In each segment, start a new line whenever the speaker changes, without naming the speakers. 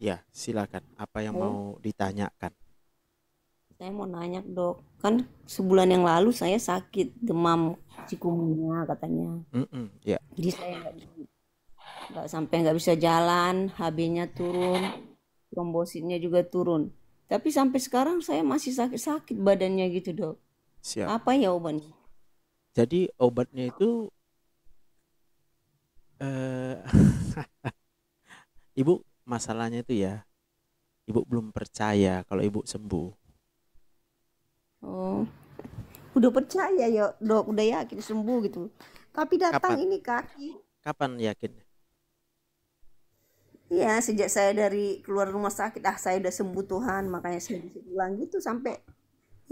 Ya, silakan. Apa yang
Saya,
mau ditanyakan?
saya mau nanya dok, kan sebulan yang lalu saya sakit demam cikungunya katanya.
Mm-mm, ya,
Jadi saya nggak sampai nggak bisa jalan, HB-nya turun, trombositnya juga turun. Tapi sampai sekarang saya masih sakit-sakit badannya gitu dok.
siap.
Apa ya obatnya?
Jadi obatnya itu eh Ibu masalahnya itu ya, Ibu belum percaya kalau Ibu sembuh.
Oh, udah percaya ya dok, udah yakin sembuh gitu. Tapi datang
Kapan?
ini kaki.
Kapan yakin?
Iya, sejak saya dari keluar rumah sakit, saya udah sembuh Tuhan, makanya saya bisa pulang gitu sampai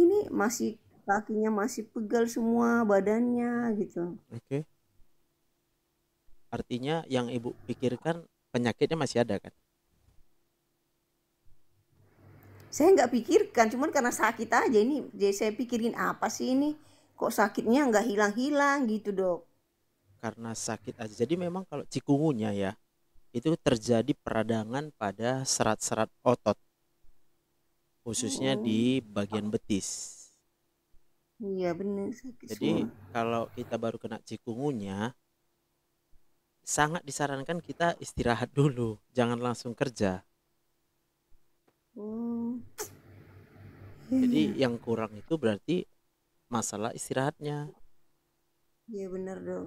ini masih kakinya masih pegal semua badannya gitu.
Oke. Artinya yang Ibu pikirkan penyakitnya masih ada kan?
Saya nggak pikirkan, cuman karena sakit aja ini, jadi saya pikirin apa sih ini, kok sakitnya nggak hilang-hilang gitu dok.
Karena sakit aja. Jadi memang kalau cikungunya ya, itu terjadi peradangan pada serat-serat otot, khususnya di
Oh,
bagian betis.
iya bener sakit
Jadi
semua.
kalau kita baru kena cikungunya, sangat disarankan kita istirahat dulu, jangan langsung kerja.
Oh, iya
Jadi
iya,
yang kurang itu berarti masalah istirahatnya.
iya bener dok.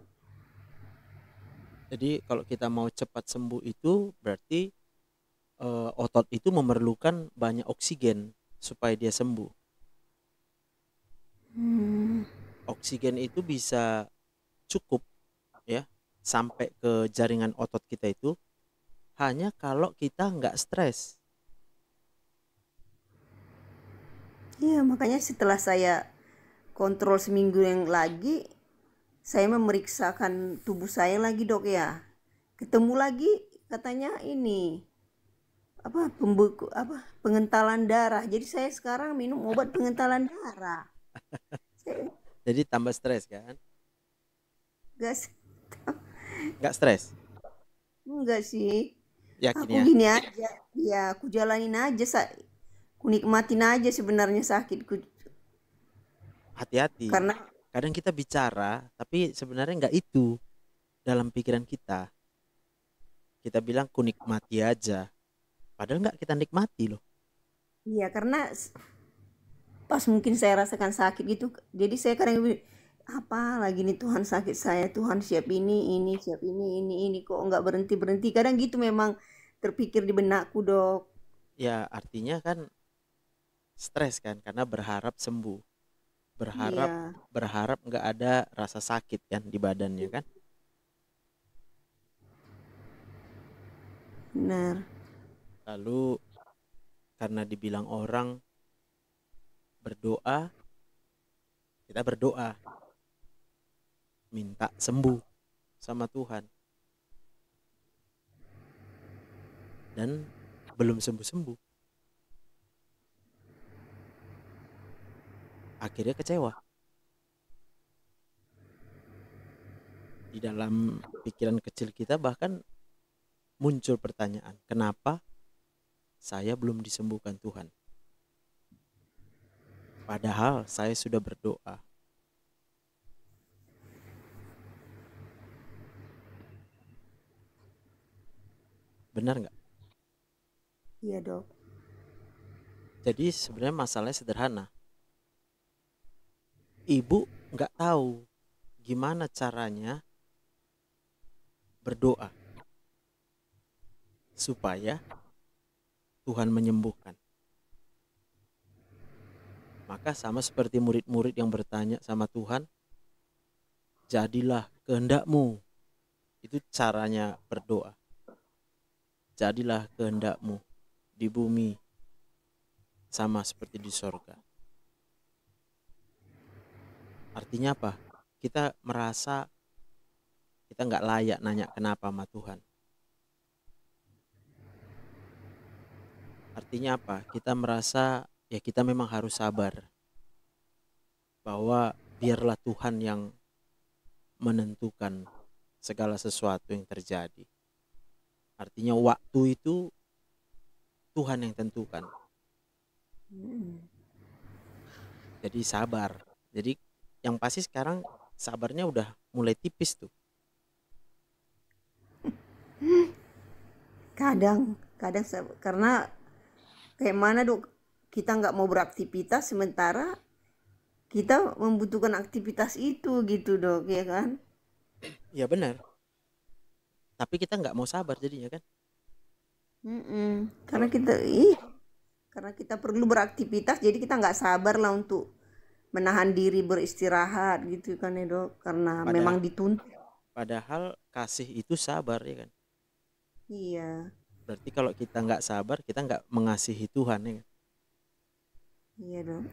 Jadi kalau kita mau cepat sembuh itu berarti otot itu memerlukan banyak oksigen supaya dia sembuh.
Hmm,
Oksigen itu bisa cukup ya sampai ke jaringan otot kita itu hanya kalau kita nggak stres.
iya makanya setelah saya kontrol seminggu yang lagi, saya memeriksakan tubuh saya lagi dok ya. Ketemu lagi katanya ini apa pembeku apa pengentalan darah. Jadi saya sekarang minum obat pengentalan darah. Saya
Jadi tambah stres kan?
gas
Nggak stres?
enggak sih.
Yakin
Aku
ya?
gini aja. Ya, aku jalanin aja. Aku nikmatin aja sebenarnya sakitku.
Hati-hati.
Karena
Kadang kita bicara, tapi sebenarnya nggak itu dalam pikiran kita. Kita bilang ku nikmati aja. Padahal nggak kita nikmati loh.
iya karena pas mungkin saya rasakan sakit gitu. Jadi saya kadang bilang, apa lagi nih Tuhan sakit saya. Tuhan siap ini, siap ini. Kok nggak berhenti-berhenti. Kadang gitu memang terpikir di benakku dok.
Ya artinya kan stres kan karena berharap sembuh. Berharap
Iya,
berharap nggak ada rasa sakit kan di badannya kan.
benar.
Lalu karena dibilang orang berdoa, kita berdoa minta sembuh sama Tuhan dan belum sembuh-sembuh. Akhirnya kecewa. Di dalam pikiran kecil kita bahkan muncul pertanyaan, kenapa saya belum disembuhkan Tuhan? Padahal saya sudah berdoa. Benar nggak?
Iya dok.
Jadi sebenarnya masalahnya sederhana. Ibu nggak tahu gimana caranya berdoa supaya Tuhan menyembuhkan. Maka sama seperti murid-murid yang bertanya sama Tuhan, jadilah kehendakmu. Itu caranya berdoa. Jadilah kehendakmu di bumi sama seperti di sorga. Artinya apa? Kita merasa kita nggak layak nanya kenapa sama Tuhan. Artinya apa? Kita merasa ya kita memang harus sabar bahwa biarlah Tuhan yang menentukan segala sesuatu yang terjadi. Artinya waktu itu Tuhan yang tentukan. Jadi sabar. Jadi yang pasti sekarang sabarnya udah mulai tipis tuh.
Kadang karena kayak mana dok, kita nggak mau beraktivitas sementara kita membutuhkan aktivitas itu gitu dok, ya kan?
Ya benar. Tapi kita nggak mau sabar jadinya kan.
Karena
Kalau
karena kita perlu beraktivitas, jadi kita nggak sabar lah untuk menahan diri beristirahat gitu kan ya dok, karena memang
pada
dituntut.
padahal kasih itu sabar ya kan.
Iya,
Berarti kalau kita nggak sabar, kita nggak mengasihi Tuhan ya kan?
iya dok.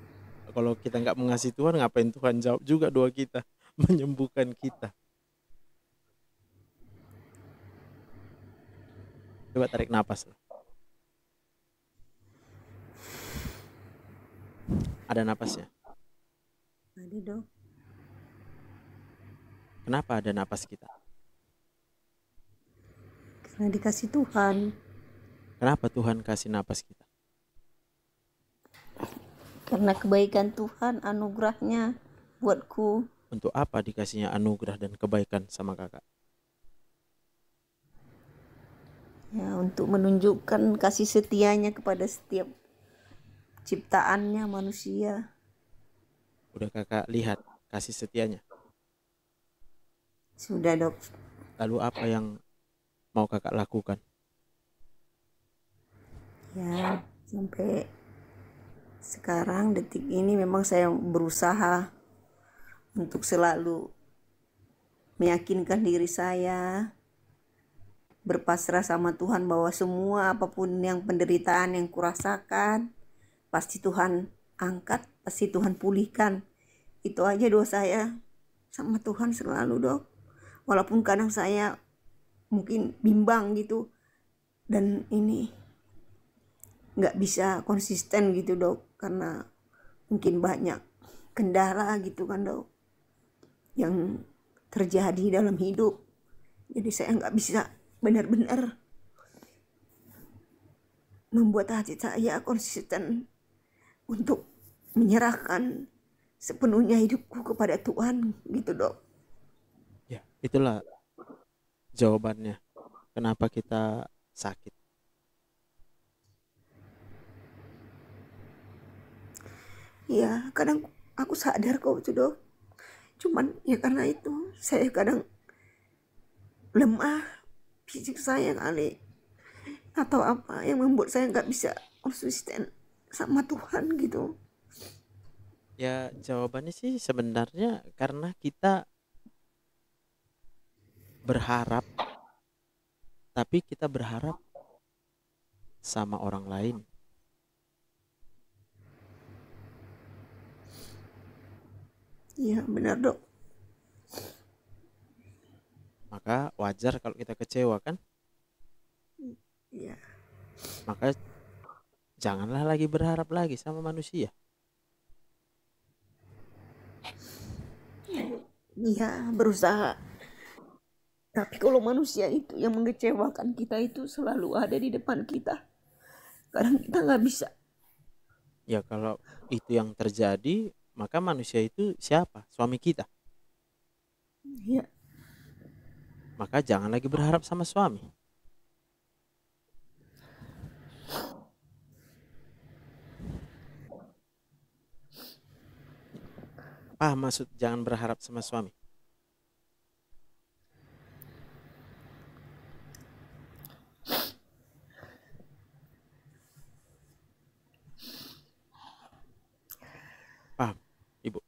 Kalau kita nggak mengasihi Tuhan, ngapain Tuhan jawab juga doa kita, menyembuhkan kita. Coba tarik napas. Ada napasnya.
Ada dok.
Kenapa ada napas kita?
Karena dikasih Tuhan.
Kenapa Tuhan kasih napas kita?
Karena kebaikan Tuhan, anugerahnya buatku.
Untuk apa dikasihnya anugerah dan kebaikan sama kakak?
Ya, untuk menunjukkan kasih setianya kepada setiap ciptaannya manusia.
Udah kakak lihat kasih setianya.
Sudah dok.
Lalu apa yang mau kakak lakukan?
Ya, sampai sekarang detik ini memang saya berusaha untuk selalu meyakinkan diri saya, berpasrah sama Tuhan bahwa semua apapun yang penderitaan yang kurasakan pasti Tuhan angkat, pasti Tuhan pulihkan. Itu aja doa saya sama Tuhan selalu dok. Walaupun kadang saya mungkin bimbang gitu dan ini nggak bisa konsisten gitu dok, karena mungkin banyak kendala gitu kan dok yang terjadi dalam hidup. Jadi saya nggak bisa benar-benar membuat hati saya konsisten untuk menyerahkan sepenuhnya hidupku kepada Tuhan gitu dok.
Ya, itulah jawabannya. Kenapa kita sakit?
Ya kadang aku sadar kok itu dok, cuman ya karena itu saya kadang lemah fisik saya kali atau apa yang membuat saya nggak bisa konsisten sama Tuhan gitu.
Ya, jawabannya sih sebenarnya karena kita berharap, tapi kita berharap sama orang lain.
Iya benar dok.
Maka wajar kalau kita kecewa kan?
Iya.
Maka janganlah lagi berharap lagi sama manusia.
Iya berusaha. Tapi kalau manusia itu yang mengecewakan kita itu selalu ada di depan kita. Kadang kita nggak bisa.
Ya kalau itu yang terjadi, maka manusia itu siapa? Suami kita.
Iya.
Maka jangan lagi berharap sama suami. Paham maksud jangan berharap sama suami? Paham, Ibu?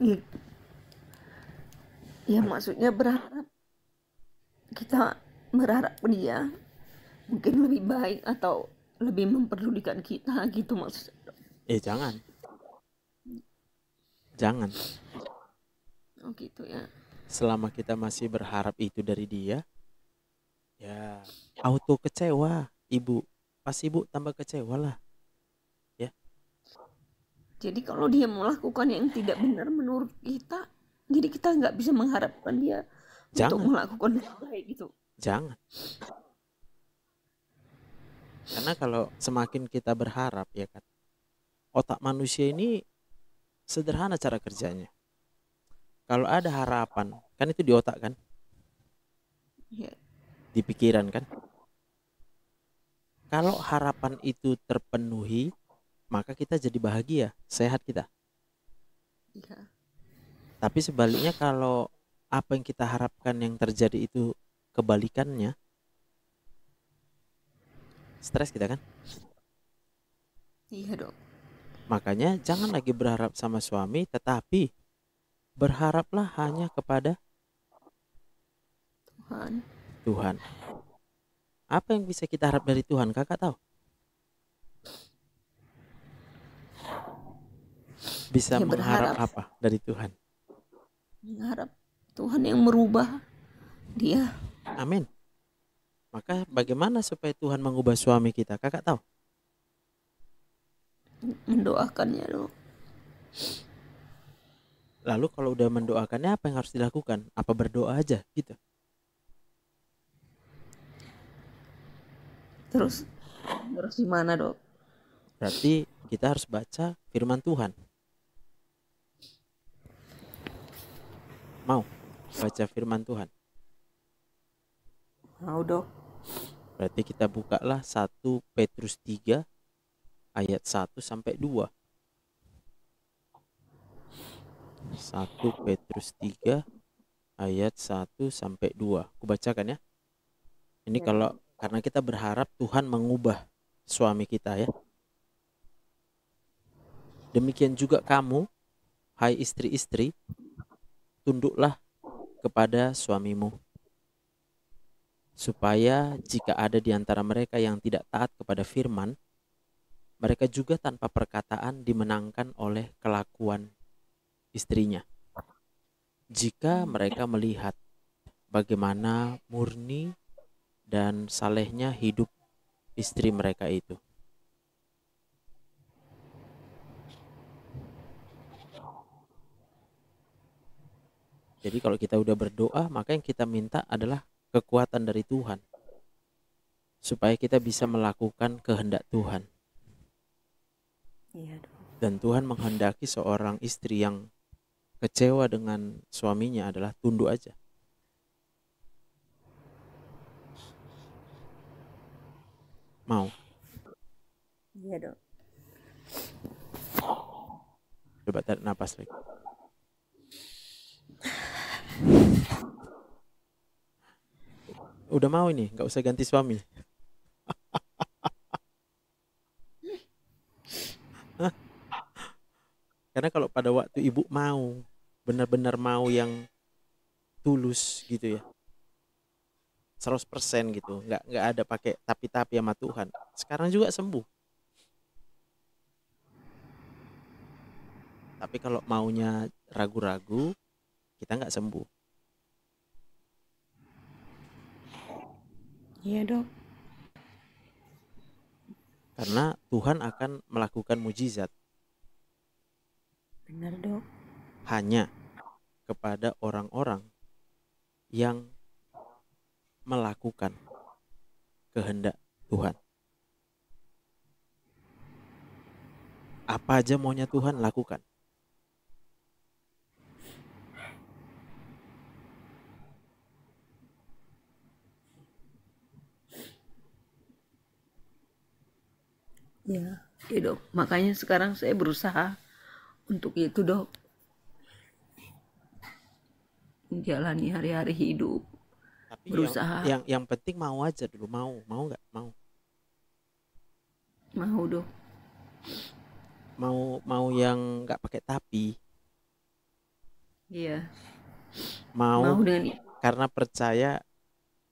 Iya. Ya maksudnya berharap, kita berharap dia mungkin lebih baik atau lebih memperdulikan kita gitu maksudnya.
Jangan. Jangan.
Oh gitu ya.
Selama kita masih berharap itu dari dia, ya auto kecewa, Ibu. Pas Ibu tambah kecewa lah. Ya.
Jadi kalau dia melakukan yang tidak benar menurut kita, jadi kita nggak bisa mengharapkan dia untuk
Jangan.
melakukan yang baik gitu.
Jangan. Karena kalau semakin kita berharap ya kan, otak manusia ini sederhana cara kerjanya. Kalau ada harapan, kan itu di otak kan,
Ya,
di pikiran kan. Kalau harapan itu terpenuhi, maka kita jadi bahagia, sehat kita.
ya,
Tapi sebaliknya kalau apa yang kita harapkan yang terjadi itu kebalikannya, stres kita kan.
iya dok.
Makanya jangan lagi berharap sama suami, tetapi berharaplah hanya kepada
Tuhan.
Tuhan. Apa yang bisa kita harap dari Tuhan? Kakak tahu? Bisa
Ya
mengharap
berharap,
apa dari Tuhan?
mengharap Tuhan yang merubah dia,
Amin. Maka bagaimana supaya Tuhan mengubah suami kita? Kakak tahu?
mendoakannya dok.
Lalu kalau udah mendoakannya apa yang harus dilakukan? Apa berdoa aja gitu?
Terus terus gimana dok?
Berarti kita harus baca firman Tuhan. Mau baca firman Tuhan?
Mau dok.
Berarti kita bukalah 1 Petrus 3 ayat 1 sampai 2. 1 Petrus 3 ayat 1 sampai 2. Aku bacakan ya. Ini
Ya
kalau
dok.
karena kita berharap Tuhan mengubah suami kita ya. Demikian juga kamu, hai istri-istri, tunduklah kepada suamimu, supaya jika ada di antara mereka yang tidak taat kepada firman, mereka juga tanpa perkataan dimenangkan oleh kelakuan istrinya. Jika mereka melihat bagaimana murni dan salehnya hidup istri mereka itu. Jadi kalau kita udah berdoa, maka yang kita minta adalah kekuatan dari Tuhan, supaya kita bisa melakukan kehendak Tuhan.
Iya dok.
Dan Tuhan menghendaki seorang istri yang kecewa dengan suaminya adalah tunduk aja. Mau?
Iya dok.
Coba tarik napas lagi. Udah mau ini, nggak usah ganti suami. Hah? Karena kalau pada waktu ibu mau, benar-benar mau yang tulus gitu ya, 100% gitu, nggak ada pakai tapi-tapi sama Tuhan. Sekarang juga sembuh. Tapi kalau maunya ragu-ragu, kita nggak sembuh.
Iya dok.
Karena Tuhan akan melakukan mujizat
Benar dok.
hanya kepada orang-orang yang melakukan kehendak Tuhan. Apa aja maunya Tuhan lakukan.
Ya, iya dok. Makanya sekarang saya berusaha untuk itu dok, menjalani hari-hari hidup,
Tapi yang
berusaha.
yang yang penting mau aja dulu, mau nggak mau
Mau dok.
mau yang nggak pakai tapi,
Iya, mau
mau
dengan.
karena percaya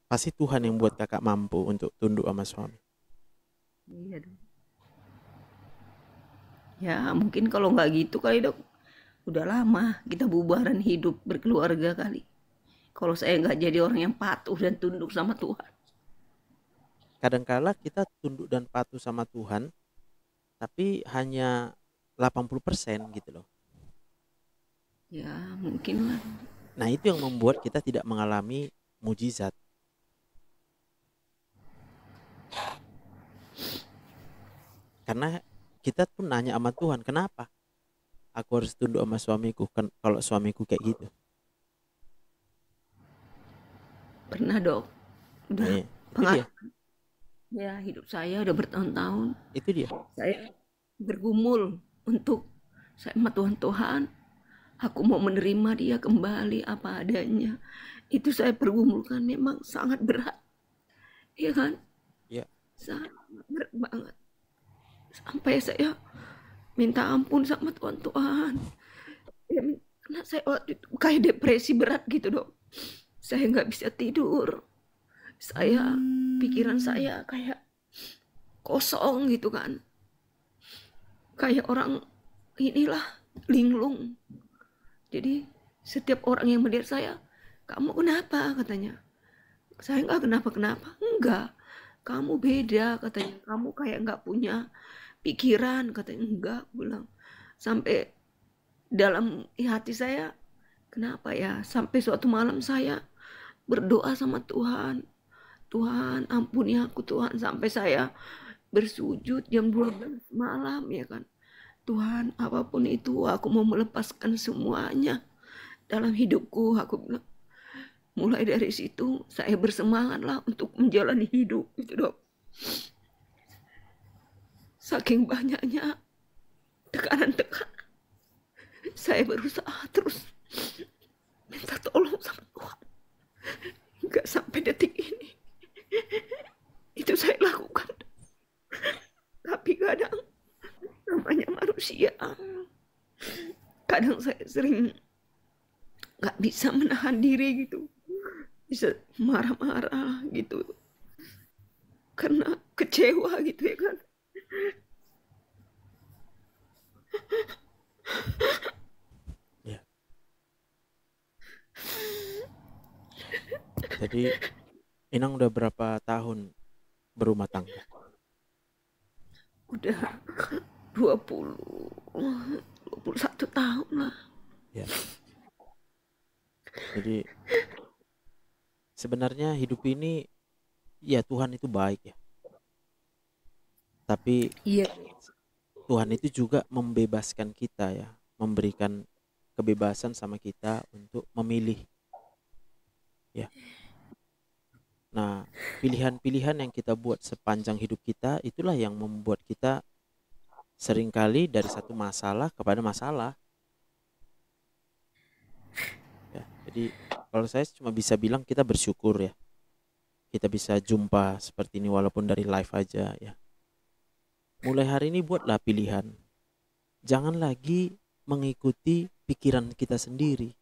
pasti Tuhan yang buat kakak mampu untuk tunduk sama suami.
Iya dok. Ya mungkin kalau nggak gitu kali dok, udah lama kita bubaran hidup berkeluarga kali. Kalau saya nggak jadi orang yang patuh dan tunduk sama Tuhan.
Kadangkala kita tunduk dan patuh sama Tuhan, tapi hanya 80% gitu loh.
Ya mungkin lah.
Nah itu yang membuat kita tidak mengalami mujizat. Karena kita tuh nanya sama Tuhan, kenapa aku harus tunduk sama suamiku kan kalau suamiku kayak gitu.
Pernah dok,
Nah,
udah
itu dia,
pengalaman ya hidup saya udah bertahun-tahun.
itu dia.
Saya bergumul untuk saya sama Tuhan, aku mau menerima dia kembali apa adanya. Itu saya pergumulkan memang sangat berat, ya kan?
Ya,
Sangat berat banget. Sampai saya minta ampun sama Tuhan. Ya, karena saya waktu itu kayak depresi berat gitu dok. Saya nggak bisa tidur. Saya pikiran saya kayak kosong gitu kan. Kayak orang inilah linglung. Jadi setiap orang yang melihat saya, kamu kenapa katanya. Saya nggak kenapa-kenapa. Enggak, kamu beda katanya. Kamu kayak nggak punya pikiran katanya. Enggak, bilang. Sampai dalam hati saya, kenapa ya? Sampai suatu malam saya berdoa sama Tuhan. Tuhan ampuni aku Tuhan. Sampai saya bersujud jam 12 malam ya kan. Tuhan apapun itu aku mau melepaskan semuanya dalam hidupku. Aku bilang, mulai dari situ saya bersemangatlah untuk menjalani hidup itu dok. Saking banyaknya tekanan-tekanan, saya berusaha terus minta tolong sama Tuhan. Hingga sampai detik ini itu saya lakukan. Tapi kadang namanya manusia, kadang saya sering nggak bisa menahan diri gitu, bisa marah-marah gitu karena kecewa gitu ya kan.
ya. Jadi Inang udah berapa tahun berumah tangga?
Udah 21 tahun lah.
Ya. Jadi sebenarnya hidup ini, ya Tuhan itu baik ya. Tapi
Iya.
Tuhan itu juga membebaskan kita ya, memberikan kebebasan sama kita untuk memilih ya. Nah, pilihan-pilihan yang kita buat sepanjang hidup kita itulah yang membuat kita seringkali dari satu masalah kepada masalah ya. Jadi kalau saya cuma bisa bilang kita bersyukur ya, kita bisa jumpa seperti ini walaupun dari live aja ya. Mulai hari ini buatlah pilihan, jangan lagi mengikuti pikiran kita sendiri.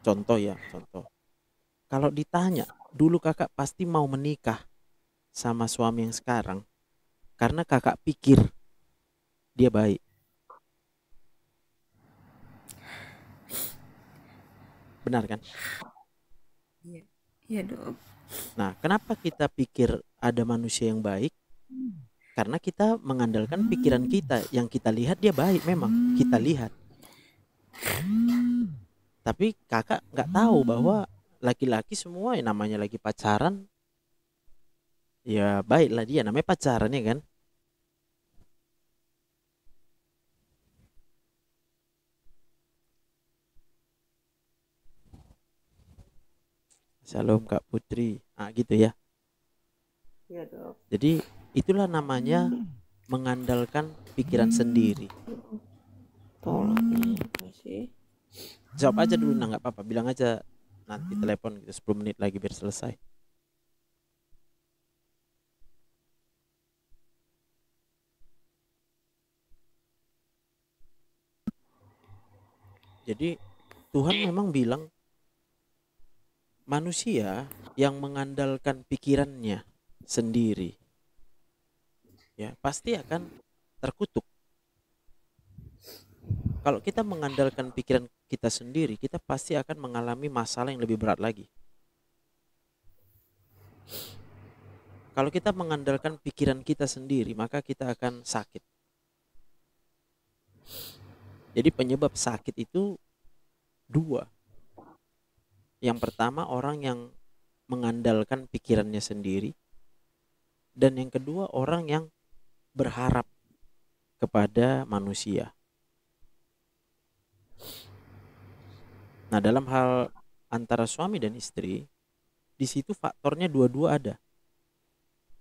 Contoh ya, contoh, kalau ditanya dulu kakak pasti mau menikah sama suami yang sekarang karena kakak pikir dia baik. Benar kan?
Iya, iya dok.
Nah, kenapa kita pikir ada manusia yang baik? Karena kita mengandalkan pikiran kita. Yang kita lihat dia baik memang. Kita lihat. Tapi kakak nggak tahu bahwa laki-laki semua yang namanya lagi pacaran, ya baiklah dia namanya pacaran ya kan. Salam Kak Putri. Ah gitu ya.
Iya dok.
Jadi itulah namanya mengandalkan pikiran sendiri.
Tolong kasih.
Jawab aja dulu, nah nggak apa-apa. Bilang aja nanti telepon gitu 10 menit lagi biar selesai. Jadi Tuhan memang bilang manusia yang mengandalkan pikirannya sendiri ya pasti akan terkutuk. Kalau kita mengandalkan pikiran kita sendiri, kita pasti akan mengalami masalah yang lebih berat lagi. Kalau kita mengandalkan pikiran kita sendiri, maka kita akan sakit. Jadi penyebab sakit itu dua. Yang pertama orang yang mengandalkan pikirannya sendiri. Dan yang kedua, orang yang berharap kepada manusia. Nah, dalam hal antara suami dan istri, di situ faktornya dua-dua ada.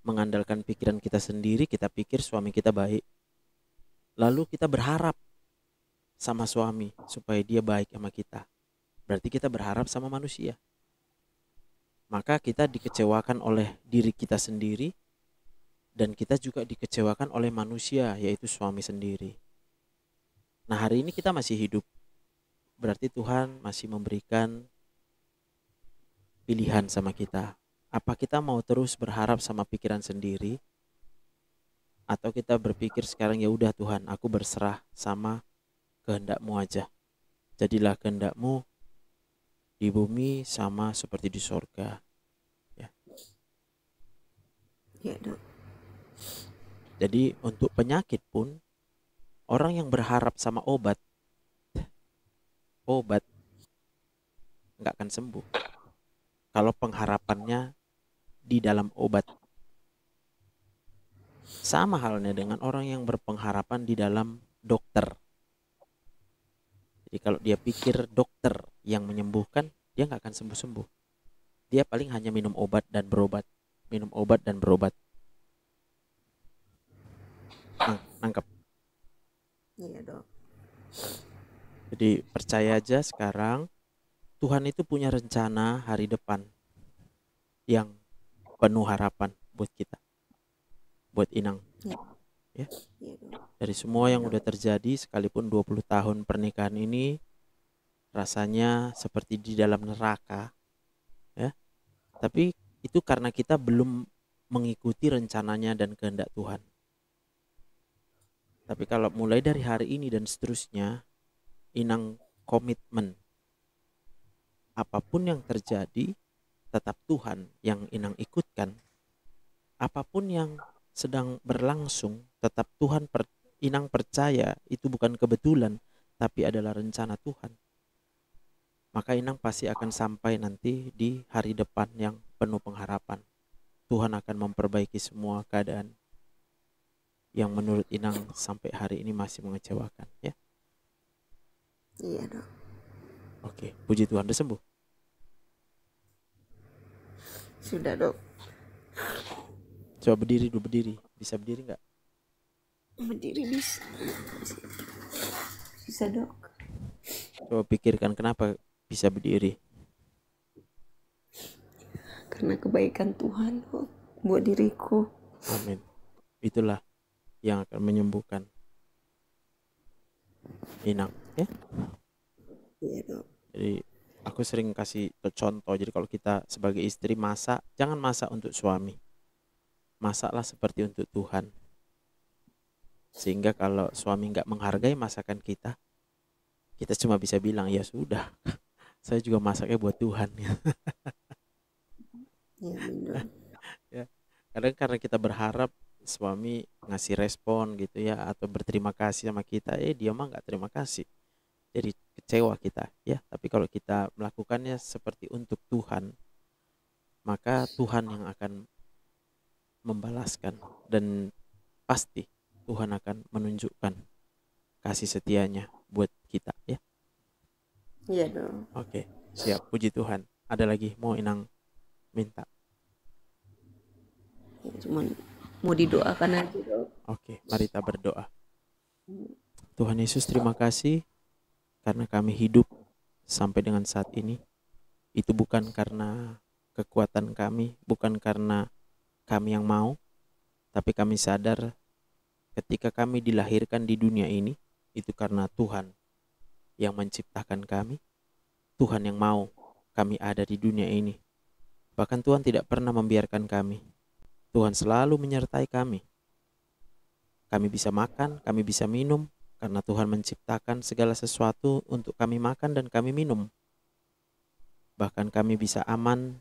Mengandalkan pikiran kita sendiri, kita pikir suami kita baik. Lalu kita berharap sama suami supaya dia baik sama kita. Berarti kita berharap sama manusia. Maka kita dikecewakan oleh diri kita sendiri, dan kita juga dikecewakan oleh manusia, yaitu suami sendiri. Nah, hari ini kita masih hidup. Berarti Tuhan masih memberikan pilihan sama kita. Apa kita mau terus berharap sama pikiran sendiri, atau kita berpikir sekarang, ya udah Tuhan, aku berserah sama kehendak-Mu aja. Jadilah kehendak-Mu di bumi sama seperti di sorga. Ya.
Ya, Dok.
Jadi untuk penyakit pun, orang yang berharap sama obat nggak akan sembuh kalau pengharapannya di dalam obat. Sama halnya dengan orang yang berpengharapan di dalam dokter. Jadi kalau dia pikir dokter yang menyembuhkan, dia nggak akan sembuh-sembuh. Dia paling hanya minum obat dan berobat, minum obat dan berobat. Nangkep.
Iya, Dok.
Jadi percaya aja sekarang, Tuhan itu punya rencana hari depan yang penuh harapan buat kita, buat Inang.
Ya.
Ya.
Iya, Dok.
Dari semua yang udah terjadi, sekalipun 20 tahun pernikahan ini rasanya seperti di dalam neraka, ya. Tapi itu karena kita belum mengikuti rencananya dan kehendak Tuhan. Tapi kalau mulai dari hari ini dan seterusnya, Inang komitmen, apapun yang terjadi, tetap Tuhan yang Inang ikutkan. Apapun yang sedang berlangsung, tetap Inang percaya itu bukan kebetulan, tapi adalah rencana Tuhan. Maka Inang pasti akan sampai nanti di hari depan yang penuh pengharapan. Tuhan akan memperbaiki semua keadaan yang menurut Inang sampai hari ini masih mengecewakan, ya.
Iya, Dok.
Oke, puji Tuhan, udah sembuh.
Sudah, Dok.
Coba berdiri dulu, berdiri. Bisa berdiri nggak?
Berdiri bisa. Bisa, Dok.
Coba pikirkan kenapa bisa berdiri.
Karena kebaikan Tuhan, Dok, buat diriku.
Amin. Itulah yang akan menyembuhkan Inang, ya.
Iya, Dok.
Jadi aku sering kasih contoh. Jadi kalau kita sebagai istri masak, jangan masak untuk suami, masaklah seperti untuk Tuhan. Sehingga kalau suami nggak menghargai masakan kita, kita cuma bisa bilang, ya sudah, saya juga masaknya buat Tuhan.
Iya, benar.
Ya, kadang karena kita berharap suami ngasih respon gitu ya, atau berterima kasih sama kita, dia mah nggak terima kasih, jadi kecewa kita, ya. Tapi kalau kita melakukannya seperti untuk Tuhan, maka Tuhan yang akan membalaskan, dan pasti Tuhan akan menunjukkan kasih setianya buat kita, ya.
Iya, Dok.
Oke, siap, puji Tuhan. Ada lagi mau Inang minta?
Ya, cuman mau didoakan aja, Dok.
Oke, mari kita berdoa. Tuhan Yesus, terima kasih karena kami hidup sampai dengan saat ini. Itu bukan karena kekuatan kami, bukan karena kami yang mau, tapi kami sadar ketika kami dilahirkan di dunia ini, itu karena Tuhan yang menciptakan kami, Tuhan yang mau kami ada di dunia ini. Bahkan Tuhan tidak pernah membiarkan kami. Tuhan selalu menyertai kami. Kami bisa makan, kami bisa minum, karena Tuhan menciptakan segala sesuatu untuk kami makan dan kami minum. Bahkan kami bisa aman,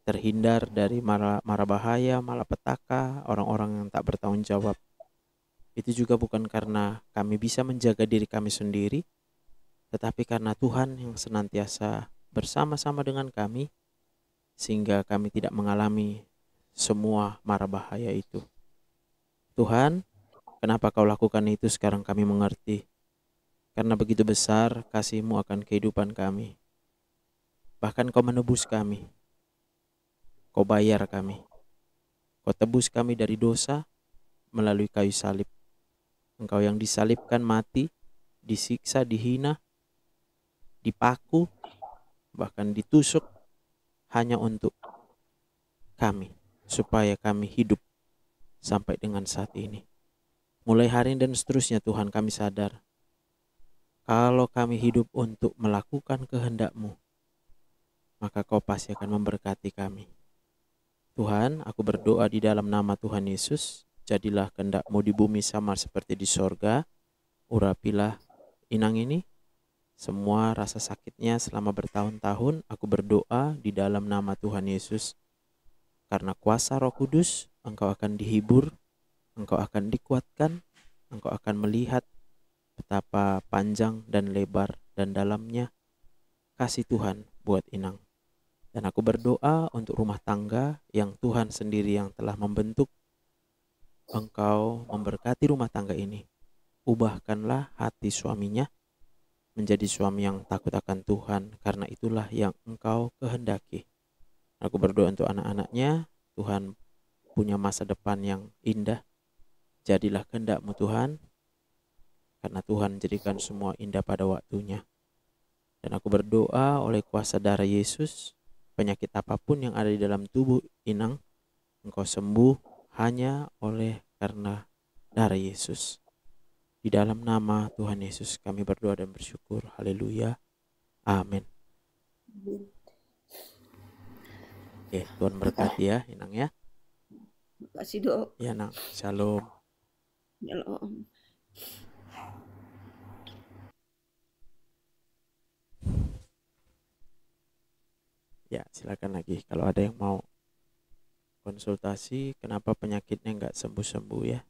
terhindar dari mara bahaya, malapetaka, orang-orang yang tak bertanggung jawab. Itu juga bukan karena kami bisa menjaga diri kami sendiri, tetapi karena Tuhan yang senantiasa bersama-sama dengan kami, sehingga kami tidak mengalami semua mara bahaya itu. Tuhan, kenapa kau lakukan itu sekarang kami mengerti. Karena begitu besar kasih-Mu akan kehidupan kami. Bahkan kau menebus kami. Kau bayar kami. Kau tebus kami dari dosa melalui kayu salib. Engkau yang disalibkan mati, disiksa, dihina, dipaku, bahkan ditusuk hanya untuk kami. Supaya kami hidup sampai dengan saat ini. Mulai hari ini dan seterusnya Tuhan, kami sadar kalau kami hidup untuk melakukan kehendak-Mu, maka Kau pasti akan memberkati kami. Tuhan, aku berdoa di dalam nama Tuhan Yesus, jadilah kehendak-Mu di bumi sama seperti di sorga. Urapilah inang ini, semua rasa sakitnya selama bertahun-tahun, aku berdoa di dalam nama Tuhan Yesus. Karena kuasa Roh Kudus, engkau akan dihibur, engkau akan dikuatkan, engkau akan melihat betapa panjang dan lebar dan dalamnya kasih Tuhan buat Inang. Dan aku berdoa untuk rumah tangga yang Tuhan sendiri yang telah membentuk. Engkau memberkati rumah tangga ini. Ubahkanlah hati suaminya menjadi suami yang takut akan Tuhan, karena itulah yang Engkau kehendaki. Aku berdoa untuk anak-anaknya, Tuhan punya masa depan yang indah. Jadilah kehendak-Mu Tuhan, karena Tuhan jadikan semua indah pada waktunya. Dan aku berdoa oleh kuasa darah Yesus, penyakit apapun yang ada di dalam tubuh Inang, engkau sembuh hanya oleh karena darah Yesus. Di dalam nama Tuhan Yesus kami berdoa dan bersyukur. Haleluya. Amin. Oke, Tuhan berkati ya Inang ya.
Makasih Dok.
Ya Nang, shalom.
Shalom.
Ya, silakan lagi kalau ada yang mau konsultasi kenapa penyakitnya nggak sembuh-sembuh ya.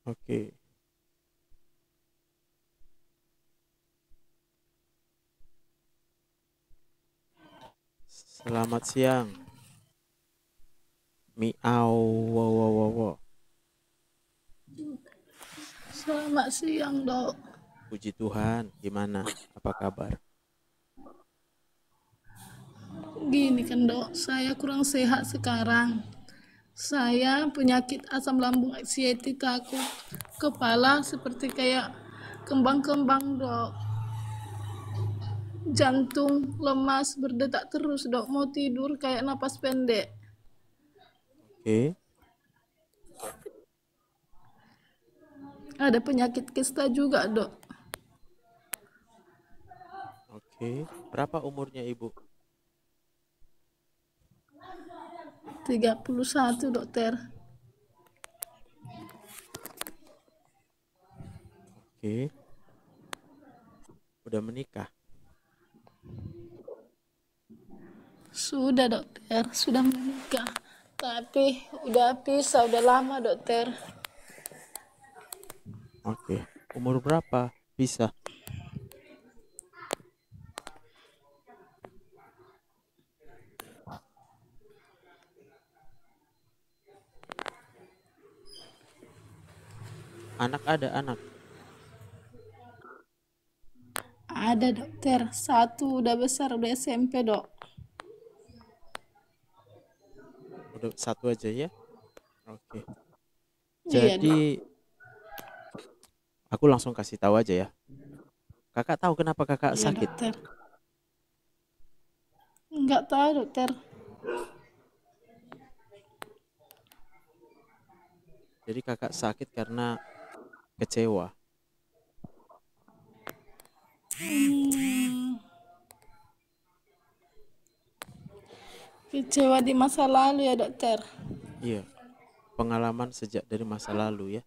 Oke. Selamat siang. Miau, wow, wow, wow, wow.
Selamat siang, Dok.
Puji Tuhan, gimana? Apa kabar?
Gini kan, Dok, saya kurang sehat sekarang. Saya penyakit asam lambung anxiety, takut kepala seperti kayak kembang-kembang, Dok. Jantung lemas, berdetak terus, Dok. Mau tidur kayak napas pendek.
Oke,
Ada penyakit kista juga, Dok.
oke. Berapa umurnya Ibu?
31, Dokter.
Oke. Udah menikah?
Sudah, Dokter. Sudah menikah. Tapi udah pisah, udah lama, Dokter.
Oke. Umur berapa? Bisa. Anak ada anak?
Ada, Dokter. Satu udah besar, udah SMP, Dok.
Udah satu aja ya? Oke.
Iya, Dok.
Jadi aku langsung kasih tahu aja ya. Kakak tahu kenapa kakak
Iya,
sakit?
Dokter. Enggak tahu, Dokter.
Jadi kakak sakit karena kecewa.
Kecewa di masa lalu ya, Dokter.
Iya. Pengalaman sejak dari masa lalu ya.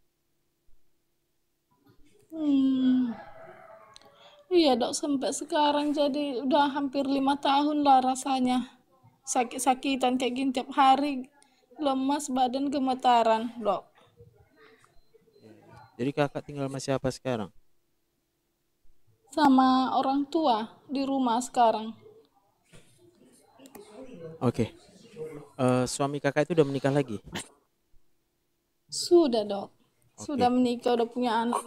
Iya dok, sampai sekarang jadi udah hampir 5 tahun lah rasanya. Sakit-sakitan kayak gini tiap hari. Lemas badan gemetaran dok.
Ya, ya. Jadi kakak tinggal sama siapa sekarang?
Sama orang tua di rumah sekarang.
Oke. Suami kakak itu udah menikah lagi?
Sudah dok. Sudah
Oke,
menikah, udah punya anak.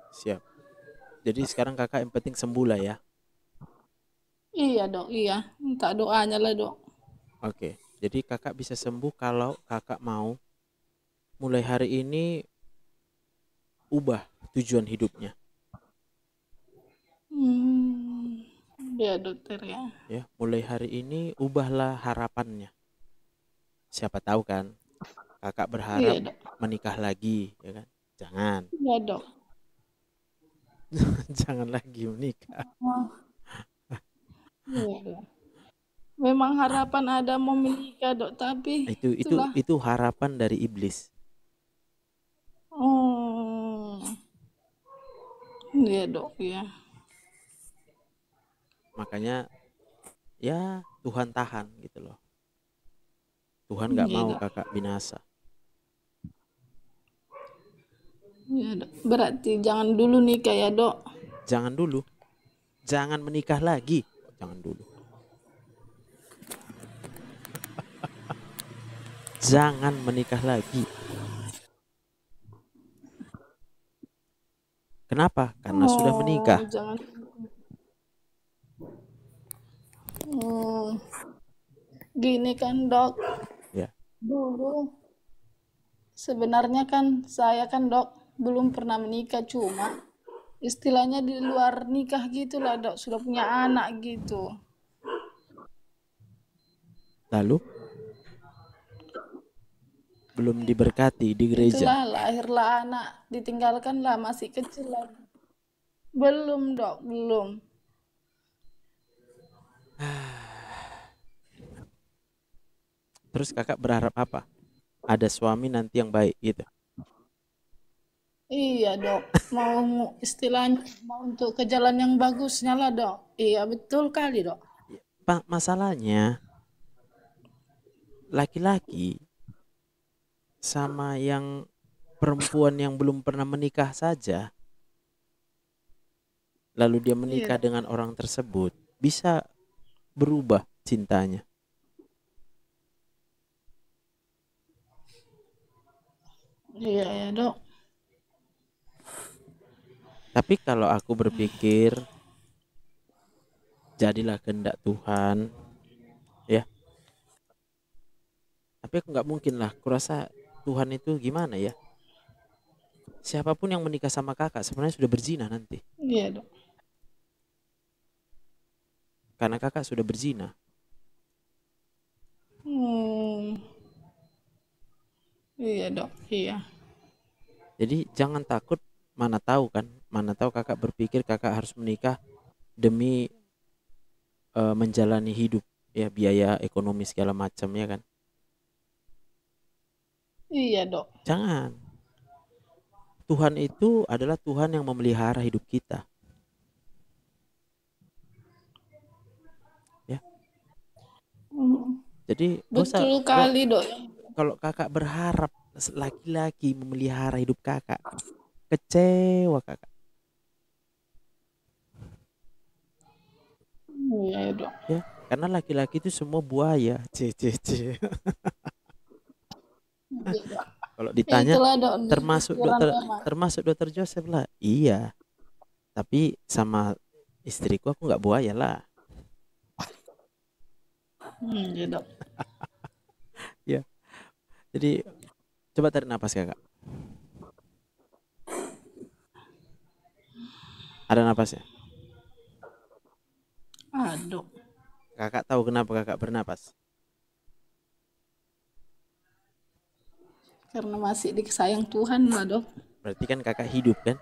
siap. Jadi sekarang kakak yang penting sembuh lah ya.
Iya dok, iya. Minta doanya lah dok.
Oke. Jadi kakak bisa sembuh kalau kakak mau mulai hari ini ubah tujuan hidupnya.
Hmm, ya dokter ya.
Ya, mulai hari ini ubahlah harapannya. Siapa tahu kan kakak berharap
Iya dok.
menikah lagi, ya kan? Jangan,
Iya dok.
jangan lagi menikah.
Oh, iya dok. Memang harapan ada mau menikah dok, tapi
Itu itu
itulah.
itu harapan dari iblis.
Oh, iya dok ya.
Makanya ya Tuhan tahan gitu loh. Tuhan nggak
Iya
mau
dok.
kakak binasa.
Iya dok. Berarti jangan dulu nikah ya dok.
Jangan dulu, jangan menikah lagi. Jangan dulu. Jangan menikah lagi. Kenapa? Karena sudah
Oh,
menikah.
jangan. Hmm, gini kan dok.
Ya,
Dulu sebenarnya kan saya kan dok belum pernah menikah, cuma istilahnya di luar nikah gitu lah dok, sudah punya anak gitu.
lalu belum diberkati di gereja.
Itulah lahirlah anak, ditinggalkan lah masih kecil lah. Belum dok, belum.
Terus kakak berharap apa? Ada suami nanti yang baik gitu.
Iya dok, mau istilahnya mau untuk ke jalan yang bagusnya lah dok. Iya betul kali dok.
Pak, masalahnya laki-laki sama yang perempuan yang belum pernah menikah saja, lalu dia
Iya
menikah
dok.
dengan orang tersebut, bisa berubah cintanya.
Iya ya dok.
Tapi kalau aku berpikir, jadilah kehendak Tuhan, ya. Tapi aku nggak mungkin lah. Kurasa Tuhan itu gimana ya? Siapapun yang menikah sama kakak sebenarnya sudah berzina nanti.
Iya dok.
Karena kakak sudah berzina.
Hmm, iya dok. Iya.
Jadi jangan takut, mana tahu kan? Mana tahu kakak berpikir kakak harus menikah demi menjalani hidup, ya biaya ekonomi segala macam ya kan.
Iya dok.
Jangan. Tuhan itu adalah Tuhan yang memelihara hidup kita, ya.
Hmm,
Jadi gak usah,
betul kali dok.
kalau kakak berharap laki-laki memelihara hidup kakak, kecewa kakak,
Iya dok.
ya. Karena laki-laki itu semua buaya, c.
Iya dok.
Kalau ditanya
Itulah dok
termasuk
pikiran
dokter,
memang.
termasuk dokter Joseph lah, iya. Tapi sama istriku aku nggak buaya lah,
Iya dok.
ya. Jadi coba tarik napas kakak. Ada napasnya.
Aduh.
Kakak tahu kenapa kakak bernapas?
Karena masih disayang Tuhan lah dok.
Berarti kan kakak hidup kan?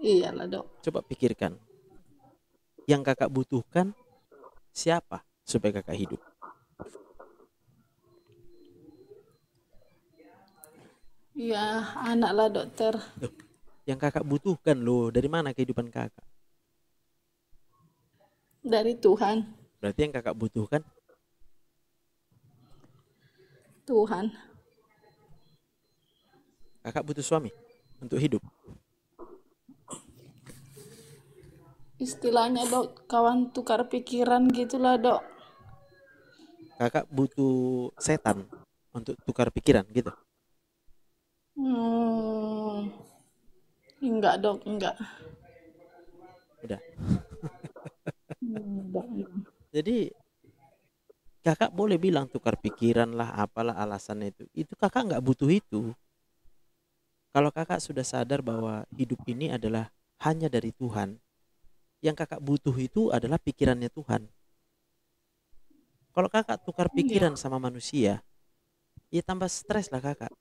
Iyalah dok.
Coba pikirkan, yang kakak butuhkan siapa supaya kakak hidup?
Iya anak lah dokter.
Loh, yang kakak butuhkan loh, dari mana kehidupan kakak?
dari Tuhan.
Berarti yang kakak butuhkan
Tuhan.
kakak butuh suami untuk hidup.
Istilahnya dok, kawan tukar pikiran gitulah dok.
Kakak butuh setan untuk tukar pikiran gitu.
Hmm, enggak dok, enggak.
Udah.
Enggak.
Jadi kakak boleh bilang tukar pikiran lah, apalah alasannya itu. Itu kakak nggak butuh itu. Kalau kakak sudah sadar bahwa hidup ini adalah hanya dari Tuhan, yang kakak butuh itu adalah pikirannya Tuhan. Kalau kakak tukar
Iya,
pikiran sama manusia, ya tambah stres lah kakak.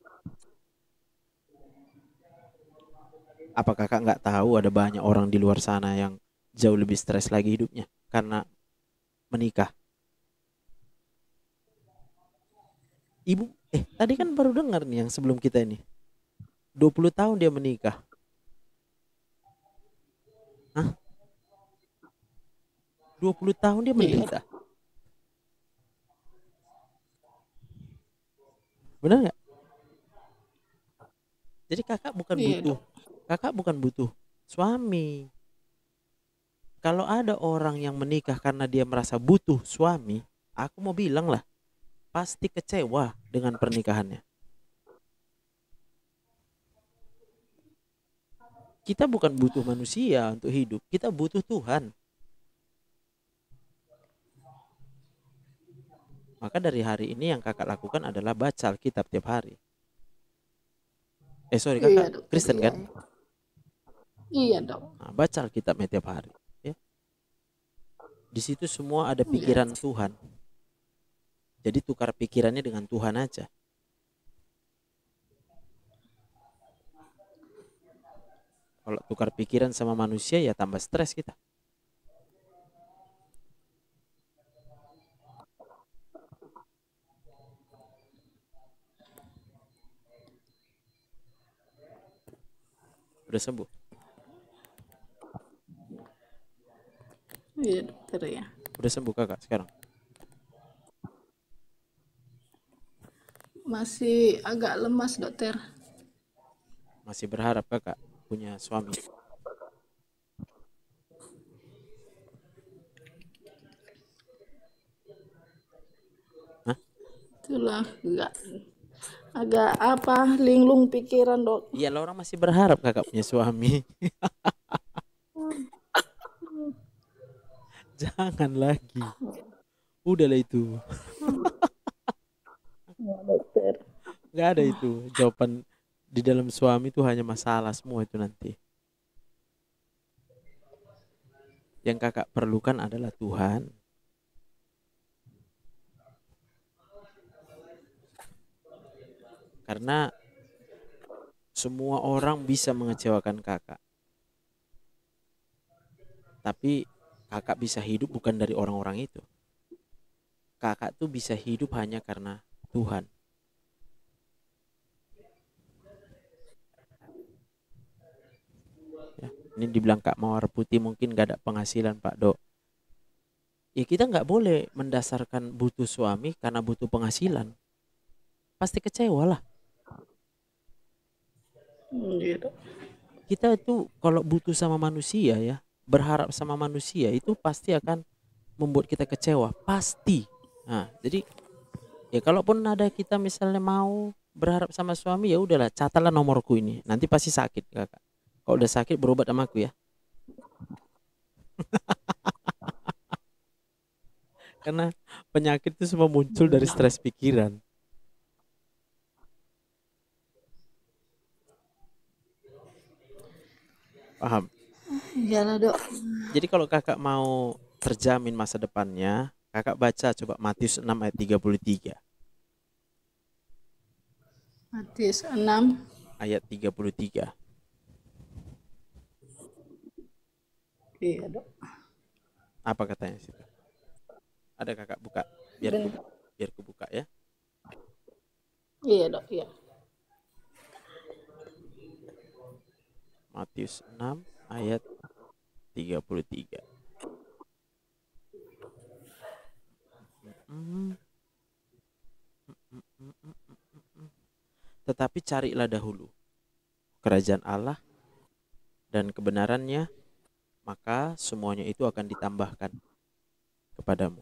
Apa kakak nggak tahu ada banyak orang di luar sana yang jauh lebih stres lagi hidupnya karena menikah? Ibu, tadi kan baru dengar nih yang sebelum kita ini. 20 tahun dia menikah. Hah? 20 tahun dia
iya,
menderita. Benar nggak? Jadi
iya dok.
kakak bukan butuh suami. Kalau ada orang yang menikah karena dia merasa butuh suami, aku mau bilang lah, pasti kecewa dengan pernikahannya. Kita bukan butuh manusia untuk hidup, kita butuh Tuhan. Maka dari hari ini yang kakak lakukan adalah baca Alkitab tiap hari. Sorry,
Iya
kakak
dokter,
Kristen
iya.
kan?
Iya dok.
Nah, baca Alkitabnya tiap hari. Ya. Di situ semua ada
Iya.
pikiran Tuhan. Jadi tukar pikirannya dengan Tuhan aja. Kalau tukar pikiran sama manusia ya tambah stres kita. Udah sembuh?
Iya dokter ya.
Udah sembuh kakak sekarang?
Masih agak lemas dokter.
Masih berharap kakak punya suami? Hah?
Itulah agak apa linglung pikiran dok.
Iya lah, orang masih berharap kakak punya suami. Jangan lagi. Udahlah itu.
Ya, dokter.
Nggak ada itu. Jawaban di dalam suami itu hanya masalah semua itu nanti. Yang kakak perlukan adalah Tuhan. Karena semua orang bisa mengecewakan kakak. Tapi kakak bisa hidup bukan dari orang-orang itu. Kakak tuh bisa hidup hanya karena Tuhan. Ya, ini dibilang Kak Mawar Putih mungkin gak ada penghasilan Pak Dok. Ya kita nggak boleh mendasarkan butuh suami karena butuh penghasilan. Pasti kecewa lah.
Iya dok.
Kita itu kalau butuh sama manusia ya, berharap sama manusia itu pasti akan membuat kita kecewa. Pasti. Nah, jadi ya kalaupun ada kita misalnya mau berharap sama suami, ya udahlah, catatlah nomorku ini. Nanti pasti sakit kakak. Kalau udah sakit berobat sama aku ya. Karena penyakit itu semua muncul dari stres pikiran. Paham?
Iyalah dok.
Jadi kalau kakak mau terjamin masa depannya, kakak baca coba Matius 6 ayat 33.
Matius 6.
Ayat 33.
Iya dok.
Apa katanya situ? Ada kakak buka,
Bentar.
biar ku buka ya.
Iya dok, iya.
Matius 6 ayat 33. Tetapi carilah dahulu kerajaan Allah dan kebenarannya, maka semuanya itu akan ditambahkan kepadamu.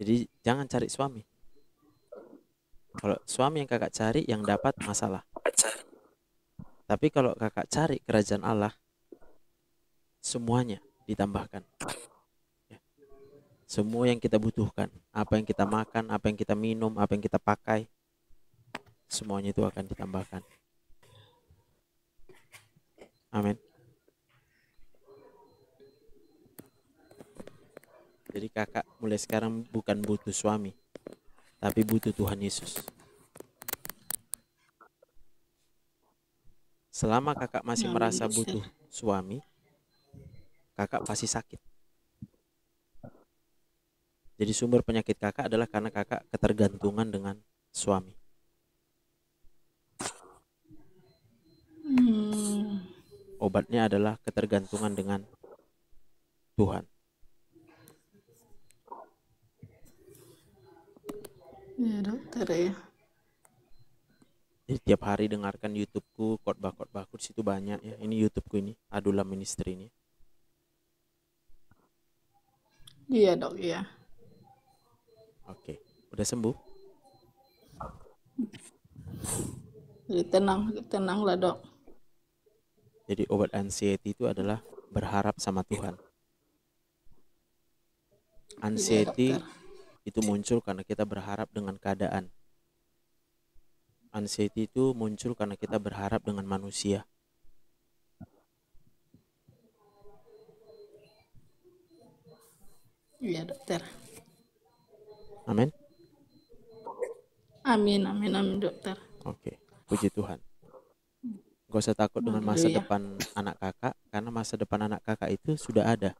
Jadi jangan cari suami. Kalau suami yang kakak cari, yang dapat masalah. Tapi kalau kakak cari kerajaan Allah, semuanya ditambahkan. Ya. Semua yang kita butuhkan, apa yang kita makan, apa yang kita minum, apa yang kita pakai, semuanya itu akan ditambahkan. Amin. Jadi kakak mulai sekarang bukan butuh suami, tapi butuh Tuhan Yesus. Selama kakak masih
Amin,
merasa
dokter.
butuh suami, kakak pasti sakit. Jadi sumber penyakit kakak adalah karena kakak ketergantungan dengan suami. Obatnya adalah ketergantungan dengan Tuhan.
Ya dokter ya.
Jadi tiap hari dengarkan YouTubeku, khotbah-khotbahku di situ banyak ya. Ini YouTubeku ini, Adulam Ministry ini.
Iya dok ya.
Oke, udah sembuh?
Jadi tenanglah dok.
Jadi obat anxiety itu adalah berharap sama Tuhan.
Iya
Anxiety
dokter.
itu muncul karena kita berharap dengan keadaan. Anxiety itu muncul karena kita berharap dengan manusia.
Iya dokter.
Amin.
Amin amin amin dokter.
Oke, puji Tuhan. Gak usah takut dengan masa
Haleluya.
depan anak kakak, karena masa depan anak kakak itu sudah ada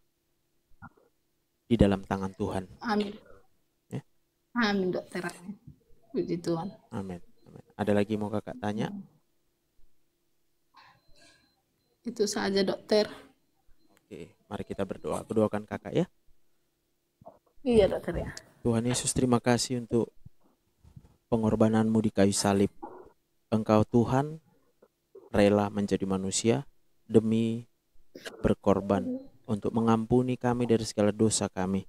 di dalam tangan Tuhan.
Amin.
Ya.
Amin dokter. Amin. Puji Tuhan.
Amin. Amin. Ada lagi mau kakak tanya?
Itu saja dokter.
Oke, mari kita berdoa. Aku doakan kakak ya.
Iya dokter ya.
Tuhan Yesus, terima kasih untuk pengorbananmu di kayu salib. Engkau Tuhan rela menjadi manusia demi berkorban untuk mengampuni kami dari segala dosa kami.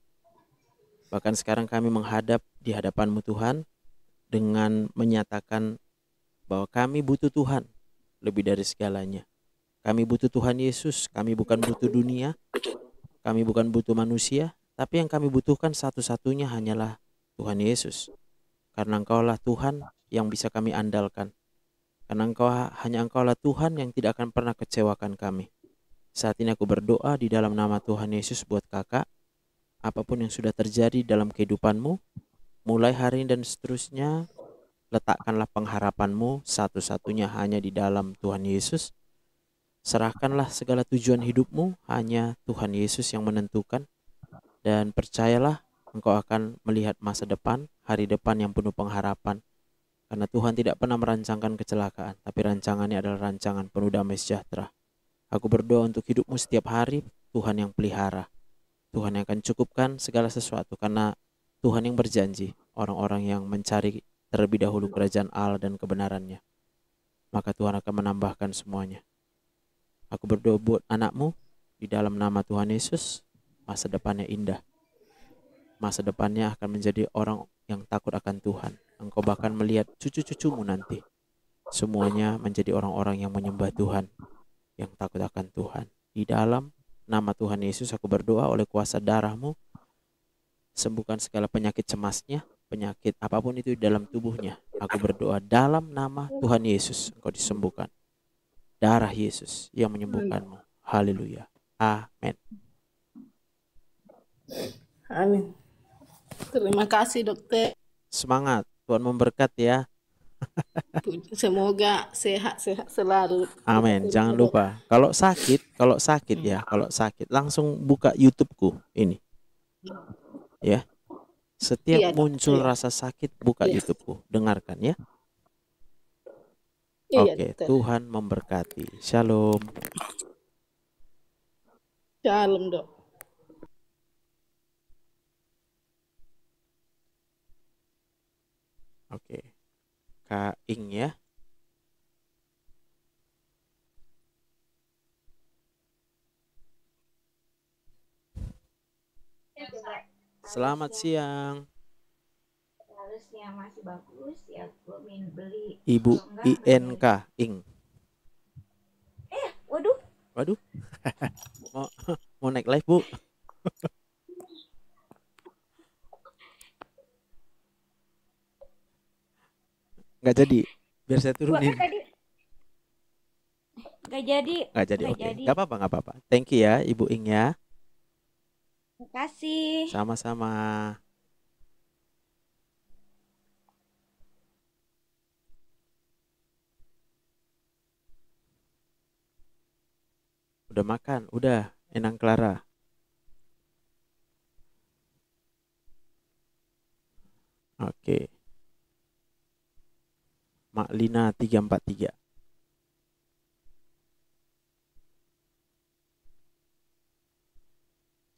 Bahkan sekarang kami menghadap di hadapan-Mu Tuhan dengan menyatakan bahwa kami butuh Tuhan lebih dari segalanya. Kami butuh Tuhan Yesus, kami bukan butuh dunia, kami bukan butuh manusia, tapi yang kami butuhkan satu-satunya hanyalah Tuhan Yesus. Karena Engkaulah Tuhan yang bisa kami andalkan. Karena hanya Engkaulah Tuhan yang tidak akan pernah kecewakan kami. Saat ini aku berdoa di dalam nama Tuhan Yesus buat kakak. Apapun yang sudah terjadi dalam kehidupanmu, mulai hari ini dan seterusnya, letakkanlah pengharapanmu satu-satunya hanya di dalam Tuhan Yesus. Serahkanlah segala tujuan hidupmu hanya Tuhan Yesus yang menentukan. Dan percayalah engkau akan melihat masa depan, hari depan yang penuh pengharapan. Karena Tuhan tidak pernah merancangkan kecelakaan, tapi rancangannya adalah rancangan penuh damai sejahtera. Aku berdoa untuk hidupmu setiap hari, Tuhan yang pelihara. Tuhan yang akan cukupkan segala sesuatu, karena Tuhan yang berjanji, orang-orang yang mencari terlebih dahulu kerajaan Allah dan kebenarannya, maka Tuhan akan menambahkan semuanya. Aku berdoa buat anakmu, di dalam nama Tuhan Yesus, masa depannya indah. Masa depannya akan menjadi orang yang takut akan Tuhan. Engkau bahkan melihat cucu-cucumu nanti. Semuanya menjadi orang-orang yang menyembah Tuhan, yang takut akan Tuhan. Di dalam nama Tuhan Yesus aku berdoa oleh kuasa darah-Mu, sembuhkan segala penyakit cemasnya, penyakit apapun itu di dalam tubuhnya. Aku berdoa dalam nama Tuhan Yesus, engkau disembuhkan. Darah Yesus yang menyembuhkanmu. Haleluya. Amin.
Amin. Terima kasih dokter.
Semangat, Tuhan memberkati ya.
Semoga sehat-sehat selalu.
Amin. Jangan lupa, kalau sakit ya, kalau sakit langsung buka YouTubeku ini. Ya. Setiap
Iya,
muncul
iya.
rasa sakit, buka
Iya.
YouTubeku, dengarkan ya.
Iya,
Oke,
dokter.
Tuhan memberkati. Shalom.
Shalom, dok.
Oke. Kak Selamat siang,
Harusnya masih bagus ya, gue beli.
Ibu
Kalau enggak,
INK Ing.
waduh,
Waduh, mau mau naik live Bu? Nggak jadi, biar saya
gua kan
turunin.
tadi nggak jadi.
Nggak jadi,
Nggak
oke.
jadi.
Nggak apa-apa, nggak apa-apa. Thank you ya Ibu Ing ya.
Makasih.
Sama-sama. Udah makan, udah. Enang Clara. Oke. Mak Lina 343.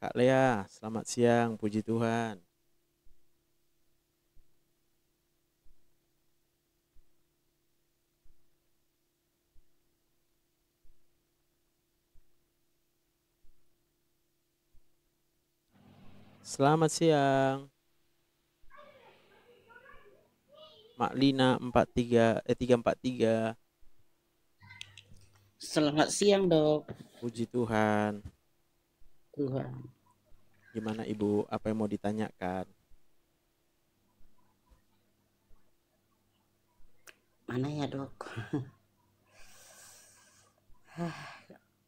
Kak Lea, selamat siang, puji Tuhan. Selamat siang. Mak Lina 343.
Selamat siang, Dok.
Puji Tuhan.
Tuhan.
Gimana Ibu? Apa yang mau ditanyakan?
Mana ya, Dok?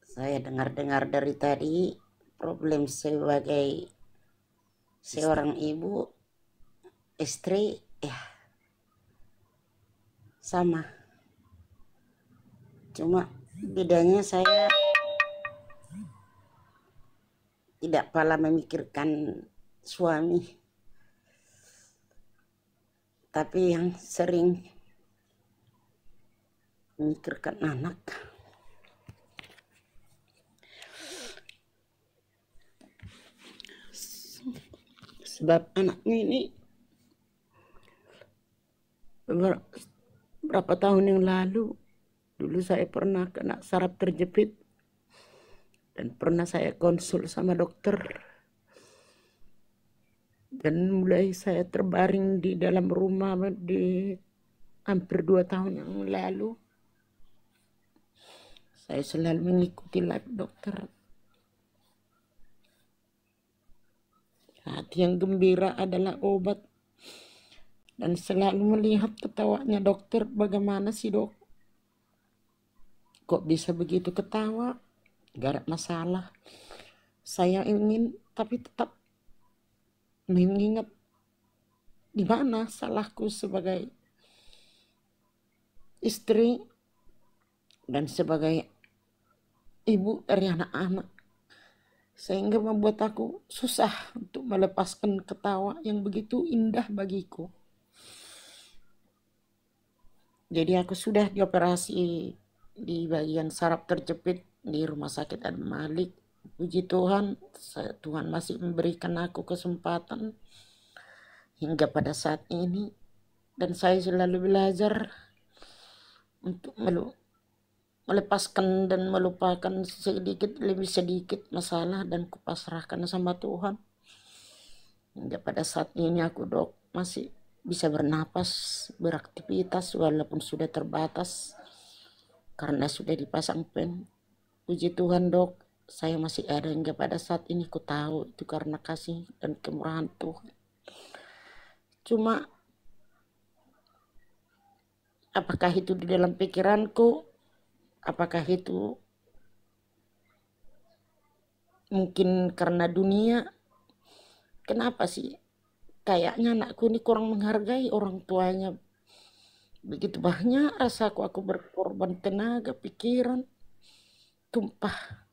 Saya dengar-dengar dari tadi problem sebagai seorang ibu, istri, ya sama. Cuma bedanya saya tidak pala memikirkan suami, tapi yang sering memikirkan anak. Sebab anaknya ini berapa tahun yang lalu, dulu saya pernah kena saraf terjepit dan pernah saya konsul sama dokter. Dan mulai saya terbaring di dalam rumah di hampir 2 tahun yang lalu. Saya selalu mengikuti live dokter. Hati yang gembira adalah obat. Dan selalu melihat ketawanya dokter. Bagaimana sih, Dok? Kok bisa begitu ketawa? Gak ada masalah. Saya ingin, tapi tetap mengingat di mana salahku sebagai istri dan sebagai ibu dari anak-anak. Sehingga membuat aku susah untuk melepaskan ketawa yang begitu indah bagiku. Jadi aku sudah dioperasi di bagian saraf terjepit di Rumah Sakit Adam Malik. Puji Tuhan, Tuhan masih memberikan aku kesempatan hingga pada saat ini. Dan saya selalu belajar untuk melepaskan dan melupakan sedikit demi sedikit masalah dan kupasrahkan sama Tuhan. Hingga pada saat ini aku, Dok, masih bisa bernapas, beraktivitas walaupun sudah terbatas karena sudah dipasang pen. Puji Tuhan, Dok, saya masih ada hingga pada saat ini. Ku tahu itu karena kasih dan kemurahan Tuhan. Cuma apakah itu di dalam pikiranku? Apakah itu mungkin karena dunia? Kenapa sih? Kayaknya anakku ini kurang menghargai orang tuanya. Begitu banyak rasaku, aku berkorban tenaga, pikiran, tumpah.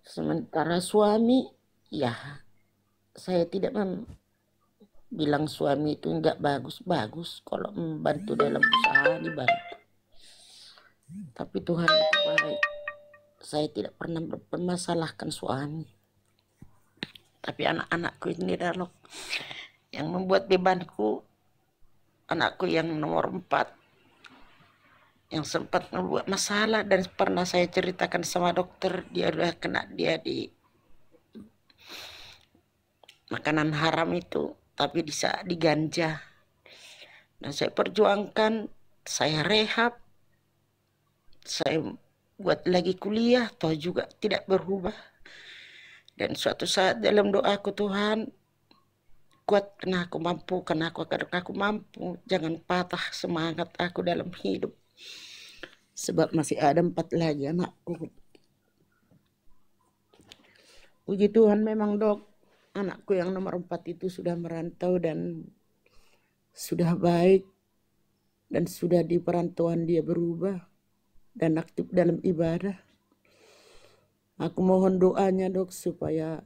Sementara suami, ya saya tidak bilang suami itu enggak bagus-bagus. Kalau membantu dalam usaha dibantu. Tapi Tuhan itu baik. Saya tidak pernah mempermasalahkan suami. Tapi anak-anakku ini adalah yang membuat bebanku. Anakku yang nomor 4 yang sempat membuat masalah dan pernah saya ceritakan sama dokter. Dia udah kena, dia makanan haram itu, tapi bisa diganja. Dan saya perjuangkan, saya rehab, saya buat lagi kuliah, toh juga tidak berubah. Dan suatu saat dalam doaku, Tuhan, kuatkan aku, mampukan aku mampu. Jangan patah semangat aku dalam hidup. Sebab masih ada 4 lagi anakku. Puji Tuhan memang dok, anakku yang nomor 4 itu sudah merantau dan sudah baik. Dan sudah di perantauan dia berubah dan aktif dalam ibadah. Aku mohon doanya dok supaya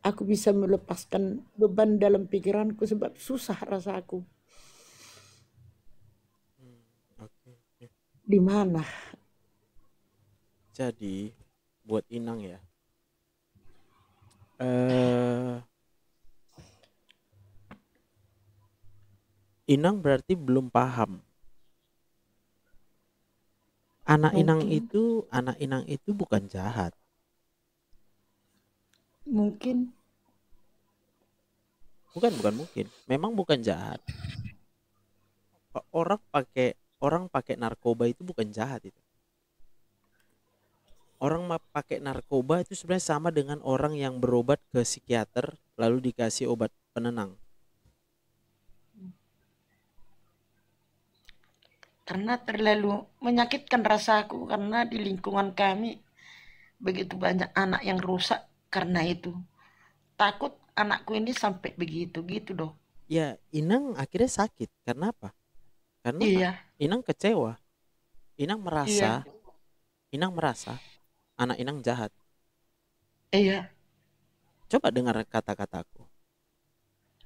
aku bisa melepaskan beban dalam pikiranku sebab susah rasaku.
Oke.
Di mana?
Jadi buat Inang ya, eh Inang berarti belum paham. Anak Inang itu bukan jahat.
Mungkin.
Bukan mungkin. Memang bukan jahat. Orang pakai narkoba itu bukan jahat itu. Orang pakai narkoba itu sebenarnya sama dengan orang yang berobat ke psikiater lalu dikasih obat penenang.
Karena terlalu menyakitkan rasaku, karena di lingkungan kami begitu banyak anak yang rusak karena itu. Takut anakku ini sampai begitu gitu dok.
Ya, Inang akhirnya sakit. Karena apa? Karena
Iya.
Inang kecewa. Inang merasa
Iya.
anak Inang jahat.
Iya.
Coba dengar kata-kataku.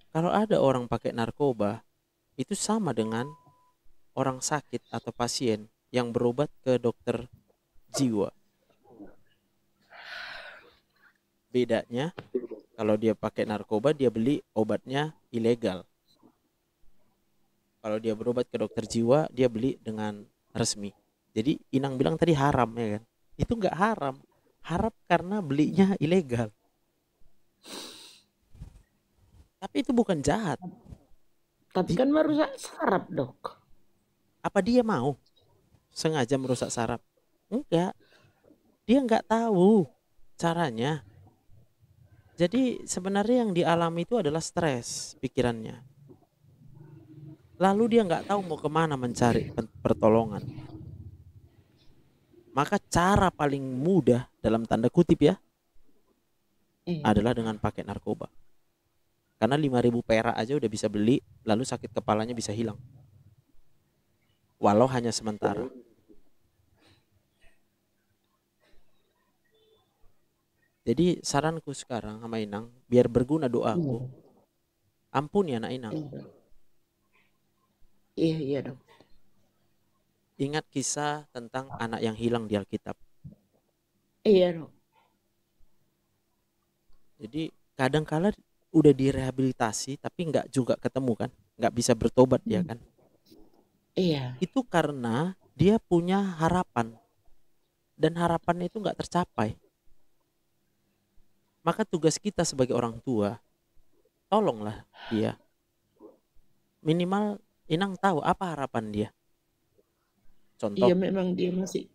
Kalau ada orang pakai narkoba, itu sama dengan orang sakit atau pasien yang berobat ke dokter jiwa. Bedanya, kalau dia pakai narkoba, dia beli obatnya ilegal. Kalau dia berobat ke dokter jiwa, dia beli dengan resmi. Jadi Inang bilang tadi haram ya kan? Itu nggak haram. Haram karena belinya ilegal. Tapi itu bukan jahat.
Tapi kan merusak saraf dok.
Apa dia mau sengaja merusak saraf? Enggak. Dia nggak tahu caranya. Jadi sebenarnya yang dialami itu adalah stres pikirannya. Lalu dia nggak tahu mau kemana mencari pertolongan. Maka cara paling mudah dalam tanda kutip ya adalah dengan pakai narkoba. Karena 5.000 perak aja udah bisa beli, lalu sakit kepalanya bisa hilang. Walau hanya sementara. Jadi saranku sekarang sama Inang, biar berguna doaku, ampuni anak Inang.
Iya dok.
Ingat kisah tentang anak yang hilang di Alkitab.
Iya dok.
Jadi kadang-kala udah direhabilitasi tapi nggak juga ketemu kan, nggak bisa bertobat dia kan.
Iya.
Itu karena dia punya harapan dan harapannya itu nggak tercapai. Maka tugas kita sebagai orang tua, tolonglah dia. Minimal Inang tahu apa harapan dia. Contoh.
Iya memang dia masih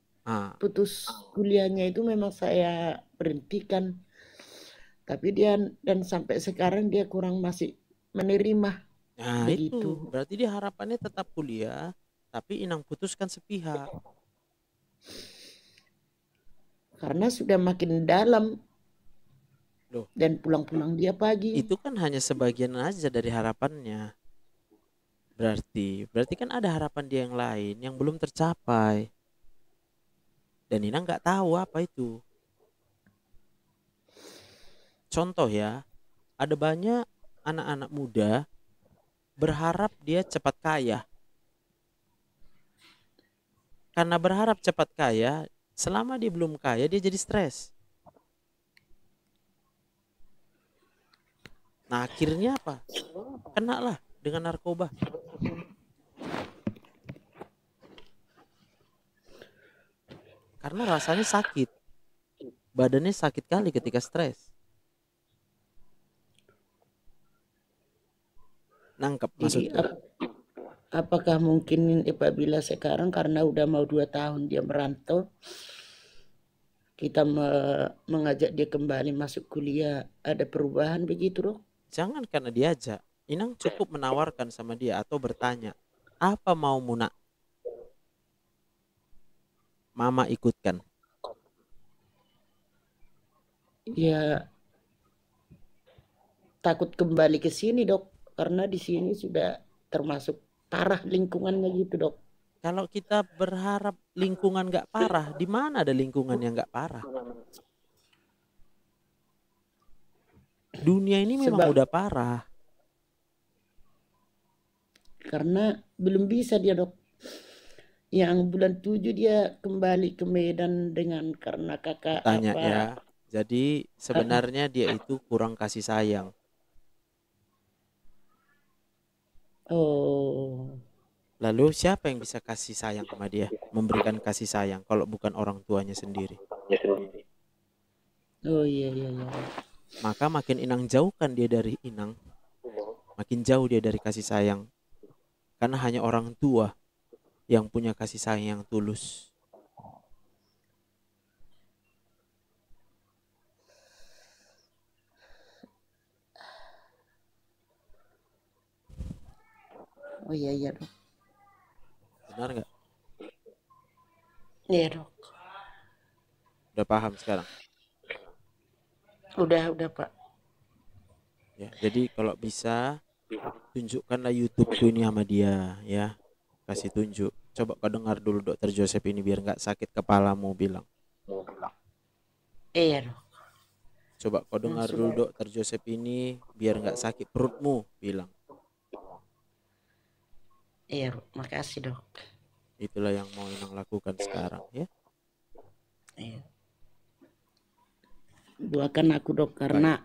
putus kuliahnya itu memang saya berhentikan. Tapi dia dan sampai sekarang dia kurang masih menerima.
Nah
begitu.
Itu berarti dia harapannya tetap kuliah, tapi Inang putuskan sepihak.
Karena sudah makin dalam.
Loh.
Dan pulang-pulang dia pagi.
Itu kan hanya sebagian aja dari harapannya. Berarti kan ada harapan dia yang lain yang belum tercapai. Dan Inang nggak tahu apa itu. Contoh ya, ada banyak anak-anak muda berharap dia cepat kaya. Karena berharap cepat kaya, selama dia belum kaya dia jadi stres. Nah akhirnya apa? Kena lah dengan narkoba. Karena rasanya sakit. Badannya sakit kali ketika stres. Nangkep
Jadi
maksudku.
apakah mungkin apabila sekarang karena udah mau 2 tahun dia merantau, kita mengajak dia kembali masuk kuliah, ada perubahan begitu dok?
Jangan karena diajak. Inang cukup menawarkan sama dia atau bertanya, apa maumu nak? Mama ikutkan.
Ya takut kembali ke sini dok, karena di sini sudah termasuk parah lingkungannya gitu dok.
Kalau kita berharap lingkungan gak parah, di mana ada lingkungan yang gak parah? Dunia ini memang
Sebab
udah parah.
karena belum bisa dia dok. Yang bulan 7 dia kembali ke Medan dengan karena kakak
Tanya
apa.
ya. Jadi sebenarnya dia itu kurang kasih sayang.
Oh,
Lalu siapa yang bisa kasih sayang sama dia? Memberikan kasih sayang kalau bukan orang tuanya sendiri.
oh iya iya iya.
Maka makin Inang jauhkan dia dari Inang, makin jauh dia dari kasih sayang. Karena hanya orang tua yang punya kasih sayang yang tulus.
Oh iya iya dok.
Benar nggak?
Iya dok.
Udah paham sekarang?
Udah Pak.
Ya, jadi kalau bisa tunjukkanlah YouTube-ku ini sama dia ya. Kasih tunjuk. Coba kau dengar dulu Dokter Joseph ini biar nggak sakit kepalamu bilang.
Iya dok.
Coba kau dengar dulu
Sudah.
Dokter Joseph ini biar nggak sakit perutmu bilang.
Iya dok. Makasih dok.
Itulah yang mau Inang lakukan sekarang ya.
Iya. Doakan aku dok karena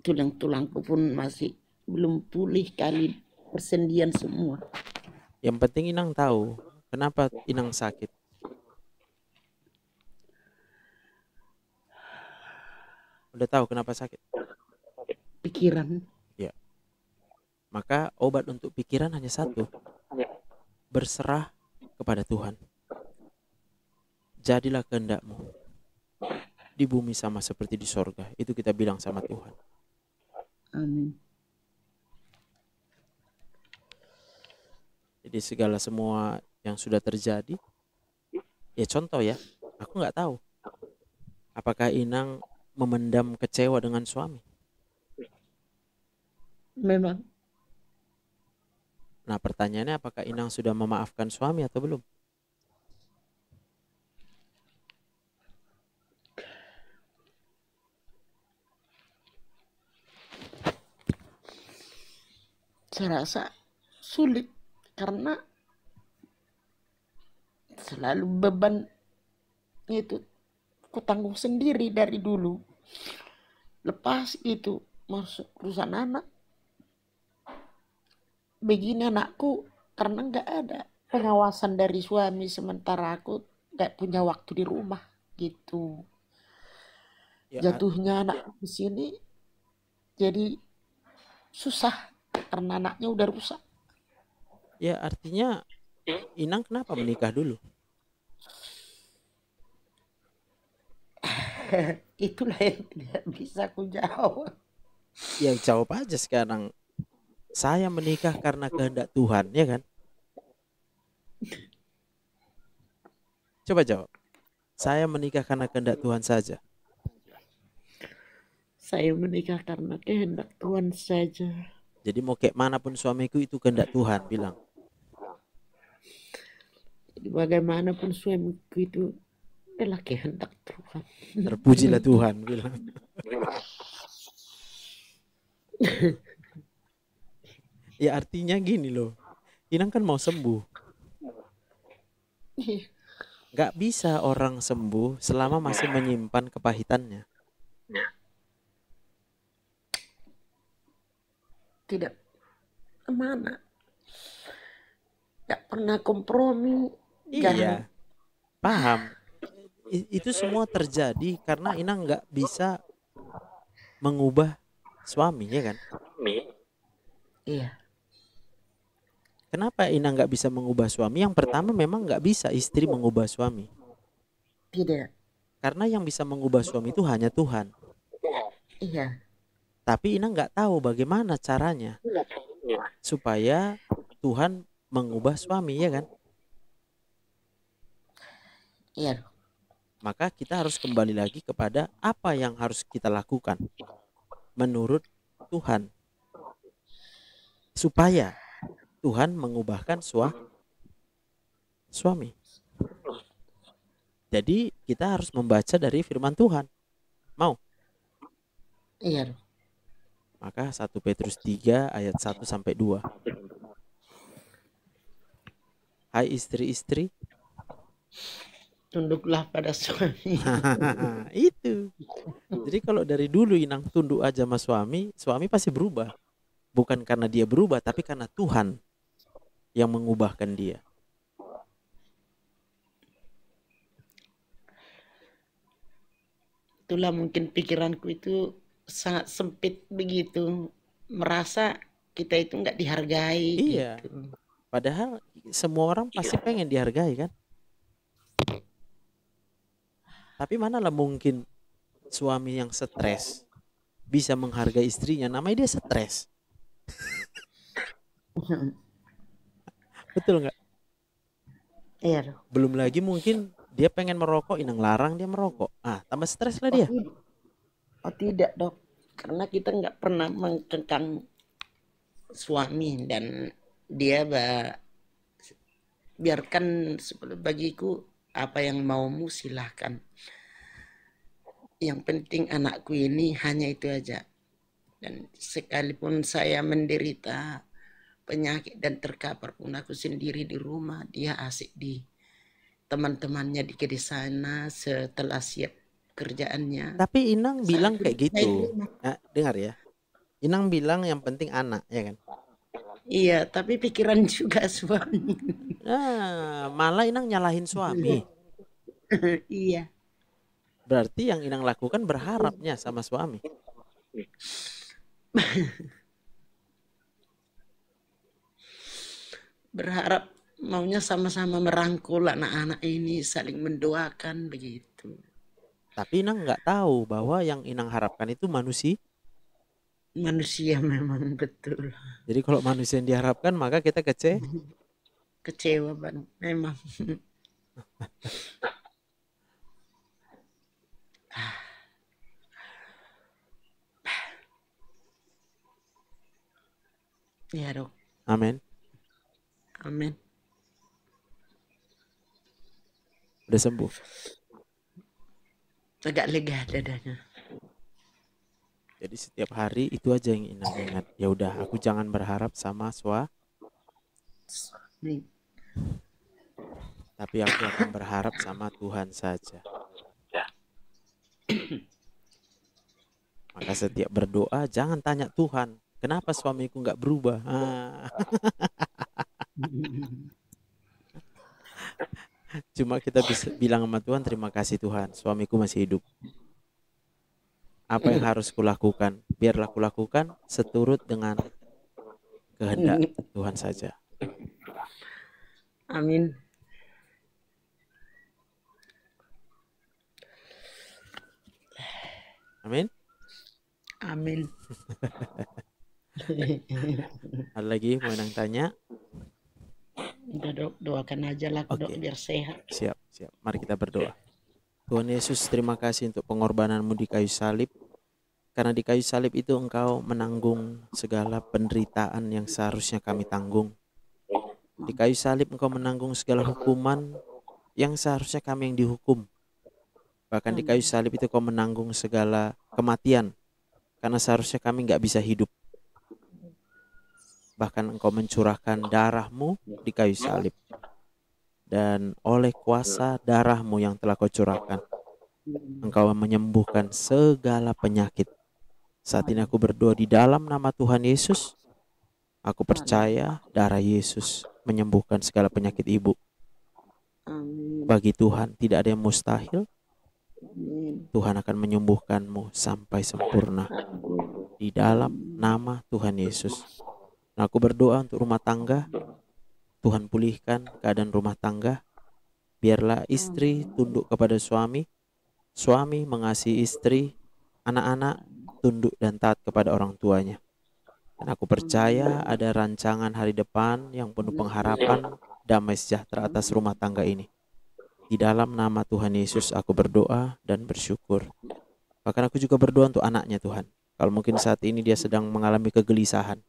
tulang-tulangku pun masih belum pulih kali persendian semua.
Yang penting Inang tahu kenapa Inang sakit. Udah tahu kenapa sakit?
Pikiran.
Ya. Maka obat untuk pikiran hanya satu. Berserah kepada Tuhan. Jadilah kehendakmu di bumi sama seperti di sorga. Itu kita bilang sama Tuhan.
Amin.
Jadi segala semua yang sudah terjadi, ya contoh ya, aku nggak tahu apakah Inang memendam kecewa dengan suami.
Memang.
Nah pertanyaannya apakah Inang sudah memaafkan suami atau belum?
Saya rasa sulit karena selalu beban itu ku tanggung sendiri dari dulu. Lepas itu masuk urusan anak. Begini anakku karena nggak ada pengawasan dari suami sementara aku nggak punya waktu di rumah gitu.
Ya,
Jatuhnya anak di sini jadi susah karena anaknya udah rusak.
ya artinya Inang kenapa menikah dulu?
Itulah yang tidak bisa aku jawab.
Ya jawab aja sekarang. Saya menikah karena kehendak Tuhan, ya kan? Coba jawab. Saya menikah karena kehendak Tuhan saja.
Saya menikah karena kehendak Tuhan saja.
Jadi mau kayak manapun suamiku itu kehendak Tuhan bilang.
Jadi bagaimanapun suamiku itu adalah kehendak Tuhan.
Terpujilah Tuhan bilang. Ya artinya gini loh. Inang kan mau sembuh. Gak bisa orang sembuh selama masih menyimpan kepahitannya.
Tidak mana. Gak pernah kompromi.
Iya. Paham. Itu semua terjadi karena Inang gak bisa mengubah suami, ya kan?
Iya.
Kenapa Ina nggak bisa mengubah suami? Yang pertama memang nggak bisa istri mengubah suami.
Tidak.
Karena yang bisa mengubah suami itu hanya Tuhan.
Iya.
Tapi Ina nggak tahu bagaimana caranya supaya Tuhan mengubah suami, ya kan?
Iya.
Maka kita harus kembali lagi kepada apa yang harus kita lakukan menurut Tuhan, supaya Tuhan mengubahkan suami. Jadi kita harus membaca dari firman Tuhan. Mau?
Iya.
Maka 1 Petrus 3 ayat 1 sampai 2. Hai istri-istri,
Tunduklah pada suami.
itu. Jadi kalau dari dulu Inang tunduk aja sama suami, suami pasti berubah. Bukan karena dia berubah, tapi karena Tuhan yang mengubahkan dia.
Itulah mungkin pikiranku itu sangat sempit begitu. Merasa kita itu nggak dihargai.
Iya.
Gitu.
Padahal semua orang pasti pengen dihargai kan. Tapi manalah mungkin suami yang stres bisa menghargai istrinya, namanya dia stres. Betul nggak?
Iya.
Belum lagi mungkin dia pengen merokok, Inang larang dia merokok. Tambah stres lah dia.
Oh tidak dok, karena kita nggak pernah mengkekang suami dan dia biarkan bagiku apa yang maumu silahkan. Yang penting anakku ini hanya itu aja. Dan sekalipun saya menderita penyakit dan terkapar pun aku sendiri di rumah, dia asik di teman-temannya di sana setelah siap kerjaannya.
Tapi Inang bilang kayak gitu. Dengar ya. Inang bilang yang penting anak, ya kan?
Iya, tapi pikiran juga suami.
Malah Inang nyalahin suami.
Iya.
Berarti yang Inang lakukan berharapnya sama suami.
Berharap maunya sama-sama merangkul anak-anak ini, saling mendoakan begitu.
Tapi Inang nggak tahu bahwa yang Inang harapkan itu manusia.
Manusia memang betul.
Jadi kalau manusia yang diharapkan maka kita
kecewa Bang, memang. Ya dok.
Amin.
Amin.
Udah sembuh.
Agak lega dadanya.
Jadi setiap hari itu aja yang Inang ingat. Ya udah, aku jangan berharap sama
Nih.
Tapi aku akan berharap sama Tuhan saja. Maka setiap berdoa jangan tanya Tuhan, kenapa suamiku nggak berubah? Cuma kita bisa bilang sama Tuhan, terima kasih Tuhan, suamiku masih hidup. Apa yang harus kulakukan? Biarlah kulakukan seturut dengan kehendak Tuhan saja.
Amin.
Amin.
Amin.
Ada lagi mau yang tanya?
Udah dok, doakan aja lah dok biar sehat.
Siap. Mari kita berdoa. Tuhan Yesus, terima kasih untuk pengorbananmu di kayu salib. Karena di kayu salib itu Engkau menanggung segala penderitaan yang seharusnya kami tanggung. Di kayu salib Engkau menanggung segala hukuman yang seharusnya kami yang dihukum. Bahkan di kayu salib itu Kau menanggung segala kematian, karena seharusnya kami nggak bisa hidup. Bahkan Engkau mencurahkan darah-Mu di kayu salib. Dan oleh kuasa darah-Mu yang telah Kau curahkan, Engkau menyembuhkan segala penyakit. Saat ini aku berdoa di dalam nama Tuhan Yesus. Aku percaya darah Yesus menyembuhkan segala penyakit ibu. Bagi Tuhan tidak ada yang mustahil. Tuhan akan menyembuhkanmu sampai sempurna. Di dalam nama Tuhan Yesus. Nah, aku berdoa untuk rumah tangga Tuhan pulihkan keadaan rumah tangga. Biarlah istri tunduk kepada suami, suami mengasihi istri, anak-anak tunduk dan taat kepada orang tuanya. Dan aku percaya ada rancangan hari depan yang penuh pengharapan, damai sejahtera atas rumah tangga ini. Di dalam nama Tuhan Yesus aku berdoa dan bersyukur. Bahkan aku juga berdoa untuk anaknya Tuhan. Kalau mungkin saat ini dia sedang mengalami kegelisahan,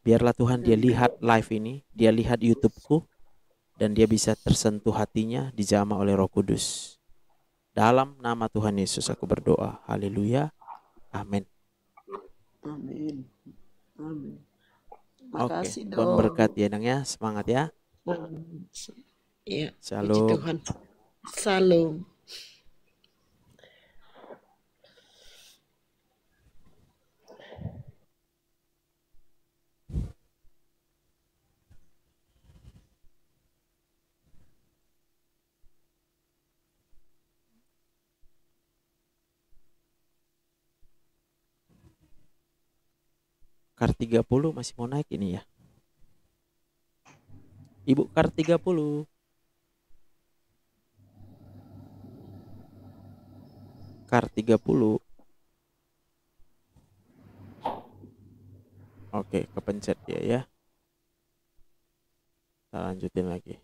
biarlah Tuhan dia lihat live ini, dia lihat YouTubeku, dan dia bisa tersentuh hatinya, dijamah oleh Roh Kudus. Dalam nama Tuhan Yesus aku berdoa. Haleluya. Amin.
Amin. Amin.
Oke,
Makasih
Tuhan
dok.
berkati ya Nang ya. Semangat ya.
Iya, puji
Shalom.
Tuhan. Salam.
Kar 30 masih mau naik ini ya. Ibu Kar 30. Kar 30. Oke, kepencet dia ya. Kita lanjutin lagi.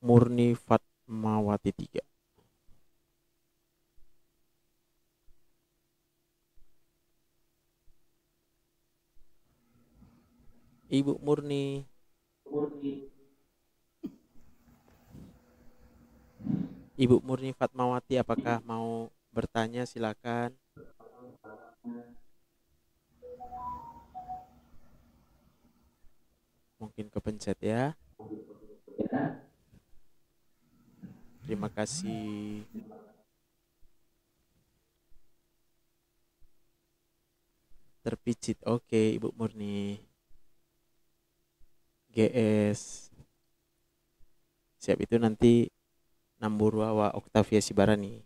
Murni Fatmawati 3. Ibu Murni. Ibu Murni Fatmawati, apakah mau bertanya? Silakan. Mungkin kepencet ya. Terima kasih. Terpicit. Oke, Ibu Murni. GS. Siap, itu nanti Namburwa wa Octavia Sibarani.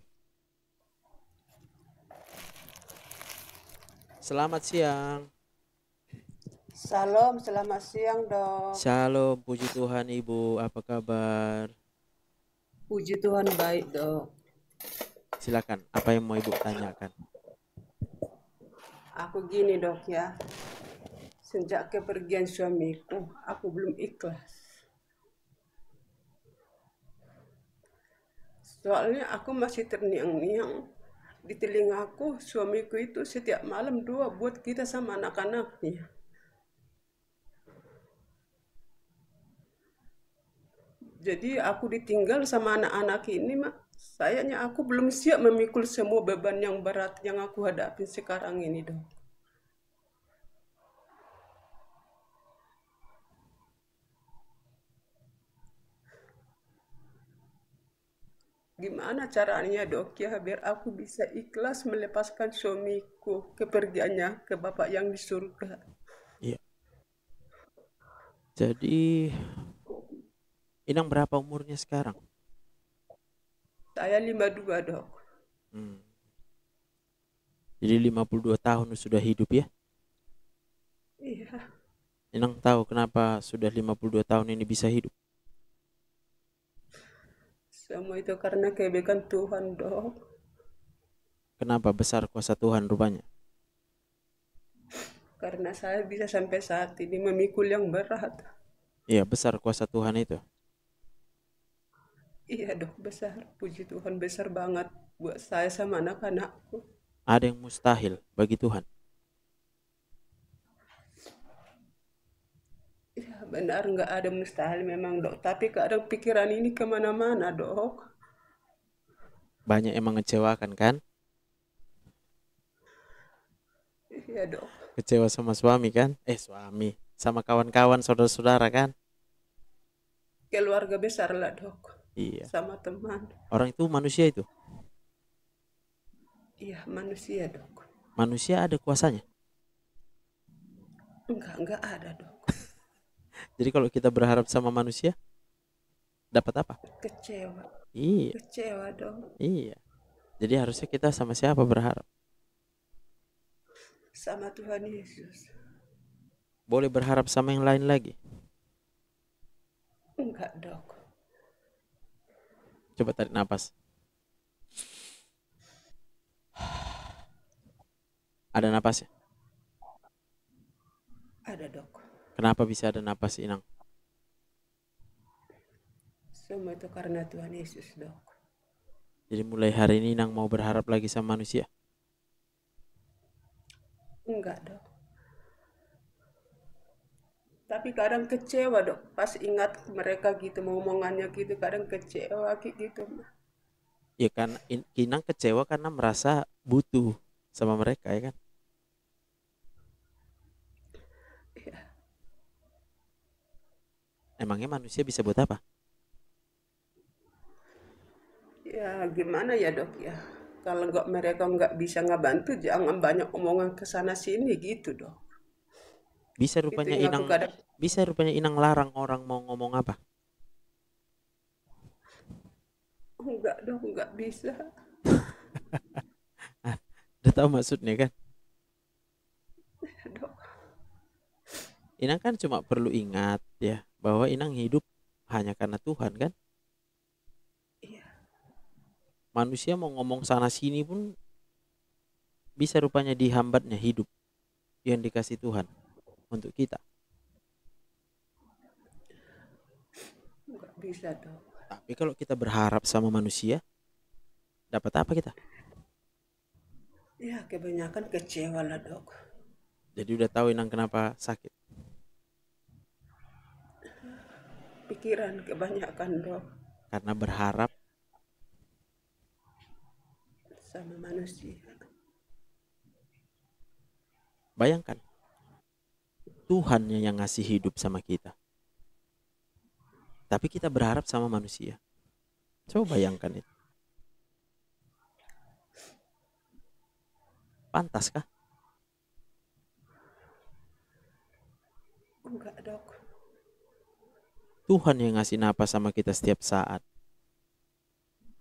Selamat siang.
Salam, selamat siang dok.
Shalom, puji Tuhan Ibu. Apa kabar?
Puji Tuhan baik dok.
Silakan, apa yang mau Ibu tanyakan?
Aku gini dok ya. Sejak kepergian suamiku, aku belum ikhlas. Soalnya aku masih terngiang-ngiang di telingaku, suamiku itu setiap malam doa buat kita sama anak-anaknya. Jadi aku ditinggal sama anak-anak ini, mak. Sayangnya aku belum siap memikul semua beban yang berat yang aku hadapi sekarang ini, dok. Gimana caranya, dok, ya, biar aku bisa ikhlas melepaskan suamiku kepergiannya ke Bapak yang di surga.
Iya. Jadi Inang berapa umurnya sekarang?
Saya 52, dok.
Jadi 52 tahun sudah hidup ya?
Iya.
Inang tahu kenapa sudah 52 tahun ini bisa hidup?
Semua itu karena kebaikan Tuhan, dok.
Kenapa besar kuasa Tuhan rupanya?
Karena saya bisa sampai saat ini memikul yang berat.
Iya, besar kuasa Tuhan itu.
Iya, dok, besar. Puji Tuhan, besar banget buat saya sama anak-anakku.
Ada yang mustahil bagi Tuhan?
Ya, benar, nggak ada mustahil memang, dok. Tapi kadang pikiran ini kemana-mana, dok.
Banyak yang mengecewakan kan?
Iya, dok.
Kecewa sama suami kan? Suami. Sama kawan-kawan, saudara-saudara kan?
Keluarga besar lah, dok.
Iya.
Sama teman.
Orang itu manusia itu?
Iya, manusia, dok.
Manusia ada kuasanya?
Enggak ada, dok.
Jadi kalau kita berharap sama manusia, dapat apa?
Kecewa.
Iya.
Kecewa, dok.
Iya. Jadi harusnya kita sama siapa berharap?
sama Tuhan Yesus.
Boleh berharap sama yang lain lagi?
Enggak, Dok.
Coba tarik napas. Ada napas ya?
Ada, Dok.
Kenapa bisa ada napas, Inang?
Semua itu karena Tuhan Yesus, Dok.
Jadi mulai hari ini Inang mau berharap lagi sama manusia?
Enggak, Dok. Tapi kadang kecewa, Dok. Pas ingat mereka gitu, omongannya gitu, kadang kecewa gitu.
Ya kan Inang kecewa karena merasa butuh sama mereka, ya kan?
Ya,
Emangnya manusia bisa buat apa?
ya gimana ya, Dok ya. Kalau mereka nggak bisa ngebantu, jangan banyak omongan ke sana sini gitu, Dok.
Bisa
Itu
rupanya
yang aku kadang
Inang larang orang mau ngomong apa?
enggak, Dok, enggak bisa.
Udah tahu maksudnya kan?
Dok.
Inang kan cuma perlu ingat ya bahwa Inang hidup hanya karena Tuhan kan?
Iya,
Manusia mau ngomong sana sini pun bisa rupanya dihambatnya hidup yang dikasih Tuhan untuk kita.
enggak bisa, Dok.
Tapi kalau kita berharap sama manusia, dapat apa kita?
Ya, kebanyakan kecewa lah, Dok.
Jadi udah tahu Inang kenapa sakit.
Pikiran kebanyakan, Dok,
Karena berharap
sama manusia.
bayangkan Tuhannya yang ngasih hidup sama kita. Tapi kita berharap sama manusia. Coba bayangkan itu. Pantaskah?
Enggak, Dok.
Tuhan yang ngasih napas sama kita setiap saat.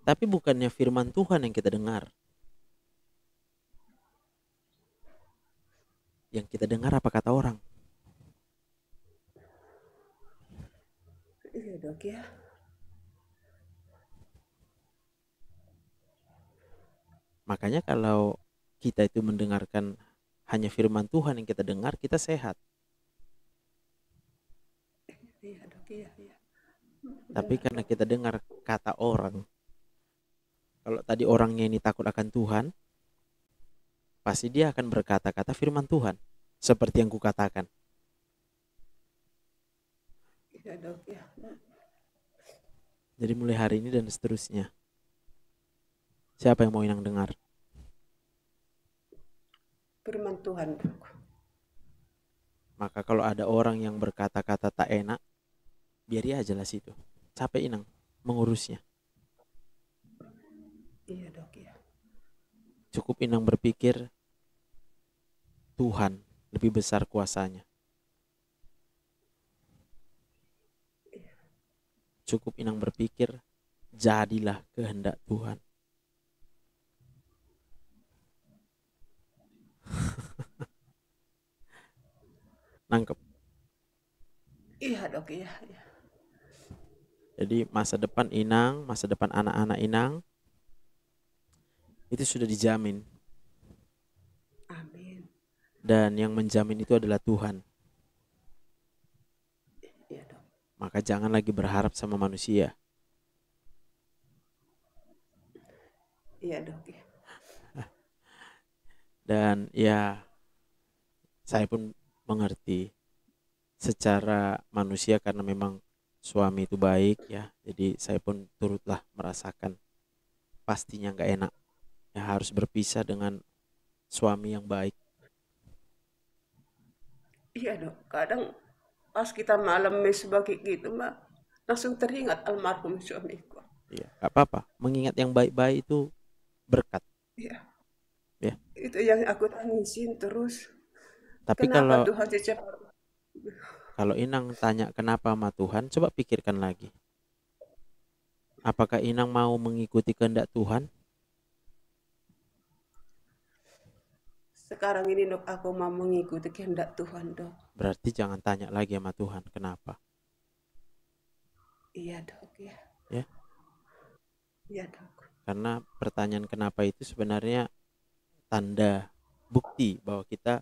Tapi bukannya firman Tuhan yang kita dengar. Yang kita dengar apa kata orang.
Iya, Dok ya.
Makanya kalau kita itu mendengarkan hanya firman Tuhan yang kita dengar, kita sehat.
Iya, Dok, iya, iya.
Tapi
Benar,
karena
Dok.
kita dengar kata orang, kalau tadi orangnya ini takut akan Tuhan, pasti dia akan berkata-kata firman Tuhan. Seperti yang kukatakan.
Iya, Dok ya.
Jadi mulai hari ini dan seterusnya, siapa yang mau Inang dengar?
Firman Tuhan, Dok.
Maka kalau ada orang yang berkata-kata tak enak, biari aja lah situ. Capek Inang mengurusnya.
Iya, Dok ya.
Cukup Inang berpikir Tuhan lebih besar kuasanya. Cukup Inang berpikir jadilah kehendak Tuhan. Nangkep.
Iya, Dok, iya, iya.
Jadi masa depan Inang, masa depan anak-anak Inang itu sudah dijamin.
Amin.
Dan yang menjamin itu adalah Tuhan.
Iya, Dok.
Maka jangan lagi berharap sama manusia.
Iya, Dok ya.
Dan ya saya pun mengerti secara manusia karena memang suami itu baik ya. Jadi saya pun turutlah merasakan pastinya nggak enak. Ya harus berpisah dengan suami yang baik.
Iya, Dok. Kadang pas kita malam sebagai gitu, Mbak, langsung teringat almarhum suamiku.
Iya, nggak apa-apa. Mengingat yang baik-baik itu berkat.
Iya.
Ya.
Itu yang aku tangisin terus.
Tapi
Kenapa Tuhan secepat
kalau Inang tanya kenapa sama Tuhan, coba pikirkan lagi. Apakah Inang mau mengikuti kehendak Tuhan?
sekarang ini dok, aku mau mengikuti kehendak Tuhan dok.
Berarti jangan tanya lagi sama Tuhan kenapa.
Iya dok, ya.
Ya.
Iya dok.
Karena pertanyaan kenapa itu sebenarnya tanda bukti bahwa kita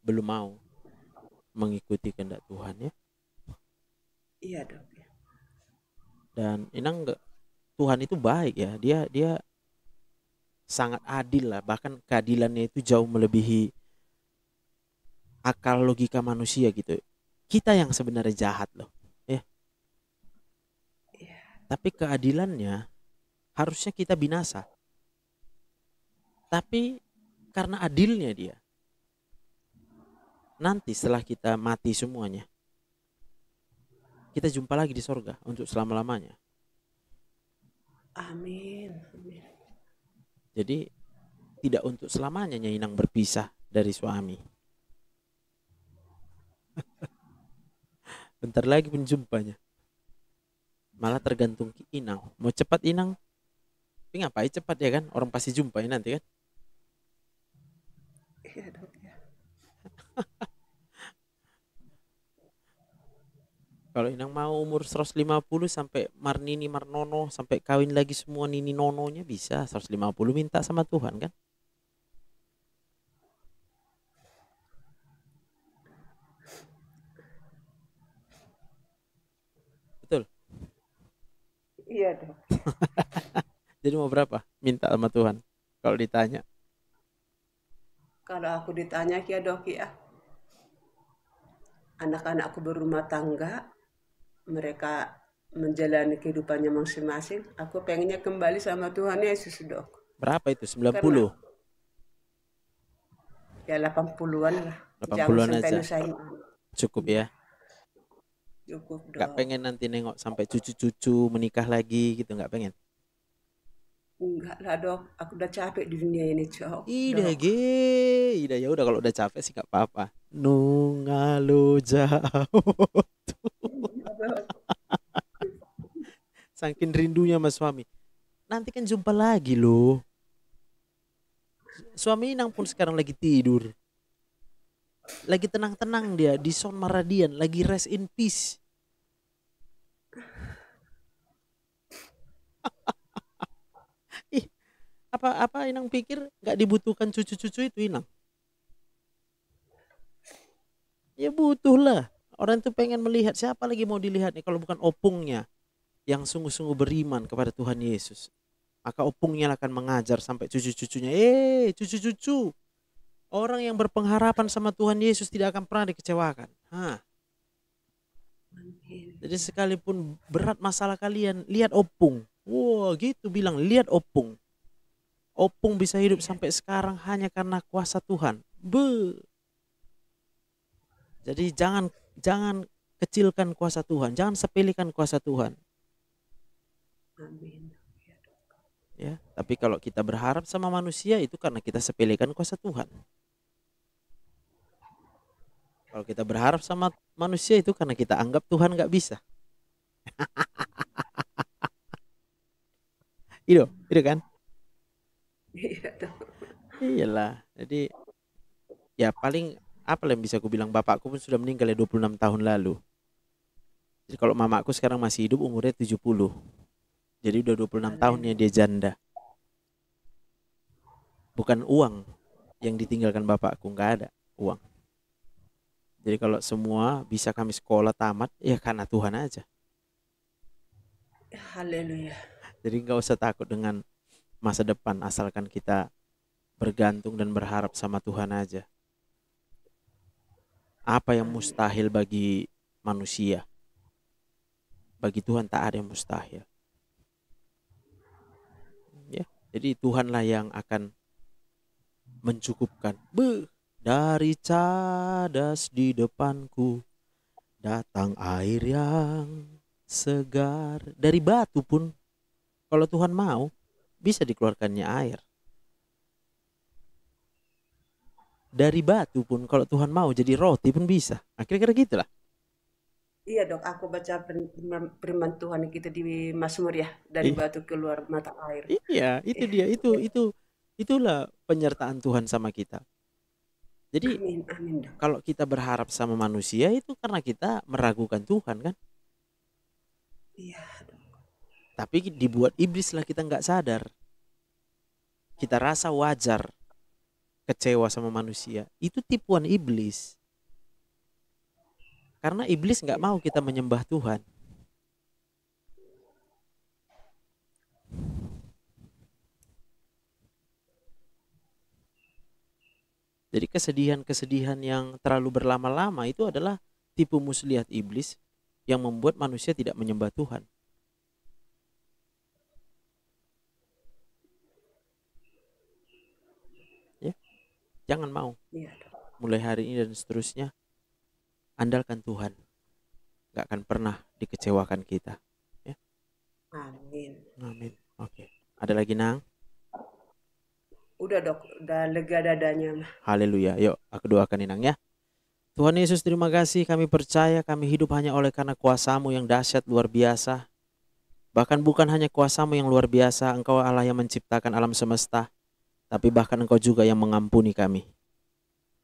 belum mau mengikuti kehendak Tuhan ya.
Iya dok. Ya.
Dan Inang Tuhan itu baik ya. Dia sangat adil lah. Bahkan keadilannya itu jauh melebihi akal logika manusia gitu. Kita yang sebenarnya jahat loh. Ya. Tapi keadilannya harusnya kita binasa. Tapi karena adilnya dia, nanti setelah kita mati semuanya, kita jumpa lagi di sorga untuk selama-lamanya.
Amin. Amin.
Jadi tidak untuk selamanya Nyai Inang berpisah dari suami. Bentar lagi penjumpanya. Malah tergantung Inang. Mau cepat Inang, tapi ngapain cepat ya kan? Orang pasti jumpa nanti kan?
Iya dok ya.
Kalau Inang mau umur 150 sampai Marnini Marnono sampai kawin lagi semua Nini Nononya bisa 150 minta sama Tuhan kan? Betul.
Iya dok.
Jadi mau berapa? Minta sama Tuhan. Kalau ditanya.
Kalau aku ditanya ya dok ya, anak-anakku berumah tangga, mereka menjalani kehidupannya masing-masing, aku pengennya kembali sama Tuhan Yesus dok.
Berapa itu? 90?
Karena ya 80-an lah.
80-an
Jangan sampai
aja.
nusain.
Cukup ya.
Cukup dok.
Gak pengen nanti nengok sampai cucu-cucu menikah lagi gitu, gak pengen?
Enggak lah dok, aku udah capek di dunia ini cok.
Ida ya udah kalau udah capek sih gak apa-apa. Nungalo jauh. Saking rindunya sama suami. Nanti kan jumpa lagi loh. Suami Inang pun sekarang lagi tidur. Lagi tenang-tenang dia di Son Maradian, lagi rest in peace. Apa Inang pikir gak dibutuhkan cucu-cucu itu Inang? Ya butuh lah. Orang itu pengen melihat, siapa lagi mau dilihat nih kalau bukan opungnya yang sungguh-sungguh beriman kepada Tuhan Yesus. Maka opungnya akan mengajar sampai cucu-cucunya. Cucu-cucu, orang yang berpengharapan sama Tuhan Yesus tidak akan pernah dikecewakan. Jadi sekalipun berat masalah kalian, lihat opung. Wah gitu bilang, lihat opung. Opung bisa hidup sampai sekarang hanya karena kuasa Tuhan. Jadi jangan kecilkan kuasa Tuhan, jangan sepelekan kuasa Tuhan.
Amin.
Ya, tapi kalau kita berharap sama manusia itu karena kita sepelekan kuasa Tuhan. Kalau kita berharap sama manusia itu karena kita anggap Tuhan nggak bisa. Itu kan? Iyalah. Jadi ya paling apa yang bisa aku bilang, bapakku pun sudah meninggal ya 26 tahun lalu. Jadi kalau mamaku sekarang masih hidup umurnya 70. Jadi udah 26 tahunnya dia janda. Bukan uang yang ditinggalkan bapakku, nggak ada uang. Jadi kalau semua bisa kami sekolah tamat ya karena Tuhan aja.
Haleluya.
Jadi nggak usah takut dengan masa depan asalkan kita bergantung dan berharap sama Tuhan aja. Apa yang mustahil bagi manusia, bagi Tuhan tak ada yang mustahil. Ya, jadi Tuhanlah yang akan mencukupkan. Dari cadas di depanku datang air yang segar. Dari batu pun kalau Tuhan mau bisa dikeluarkannya air. Dari batu pun kalau Tuhan mau jadi roti pun bisa. Kira-kira gitulah.
Iya dok, aku baca firman Tuhan kita di Mazmur ya, dari batu keluar mata air.
Iya, itu dia, itulah penyertaan Tuhan sama kita. Jadi
Amin, amin dok.
kalau kita berharap sama manusia itu karena kita meragukan Tuhan kan.
Iya dok.
Tapi dibuat iblis lah, kita nggak sadar. Kita rasa wajar kecewa sama manusia. Itu tipuan iblis. Karena iblis nggak mau kita menyembah Tuhan. Jadi kesedihan-kesedihan yang terlalu berlama-lama itu adalah tipu muslihat iblis yang membuat manusia tidak menyembah Tuhan. Ya, jangan mau.
Iya dok.
Mulai hari ini dan seterusnya, andalkan Tuhan. Gak akan pernah dikecewakan kita. Ya.
Amin.
Amin. Oke. Ada lagi Nang?
Udah dok, udah lega dadanya mah.
Haleluya. Yuk, aku doakan Nang ya. Tuhan Yesus, terima kasih. Kami percaya kami hidup hanya oleh karena kuasa-Mu yang dahsyat luar biasa. Bahkan bukan hanya kuasa-Mu yang luar biasa, Engkau Allah yang menciptakan alam semesta, tapi bahkan Engkau juga yang mengampuni kami.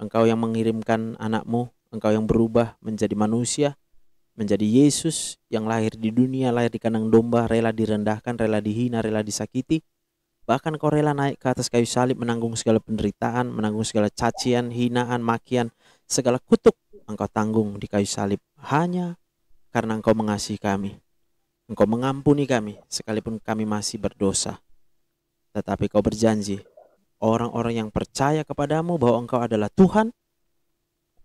Engkau yang mengirimkan anak-Mu, Engkau yang berubah menjadi manusia, menjadi Yesus yang lahir di dunia, lahir di kandang domba, rela direndahkan, rela dihina, rela disakiti. Bahkan Kau rela naik ke atas kayu salib, menanggung segala penderitaan, menanggung segala cacian, hinaan, makian, segala kutuk Engkau tanggung di kayu salib. Hanya karena Engkau mengasihi kami. Engkau mengampuni kami sekalipun kami masih berdosa. Tetapi Kau berjanji, orang-orang yang percaya kepadamu bahwa Engkau adalah Tuhan,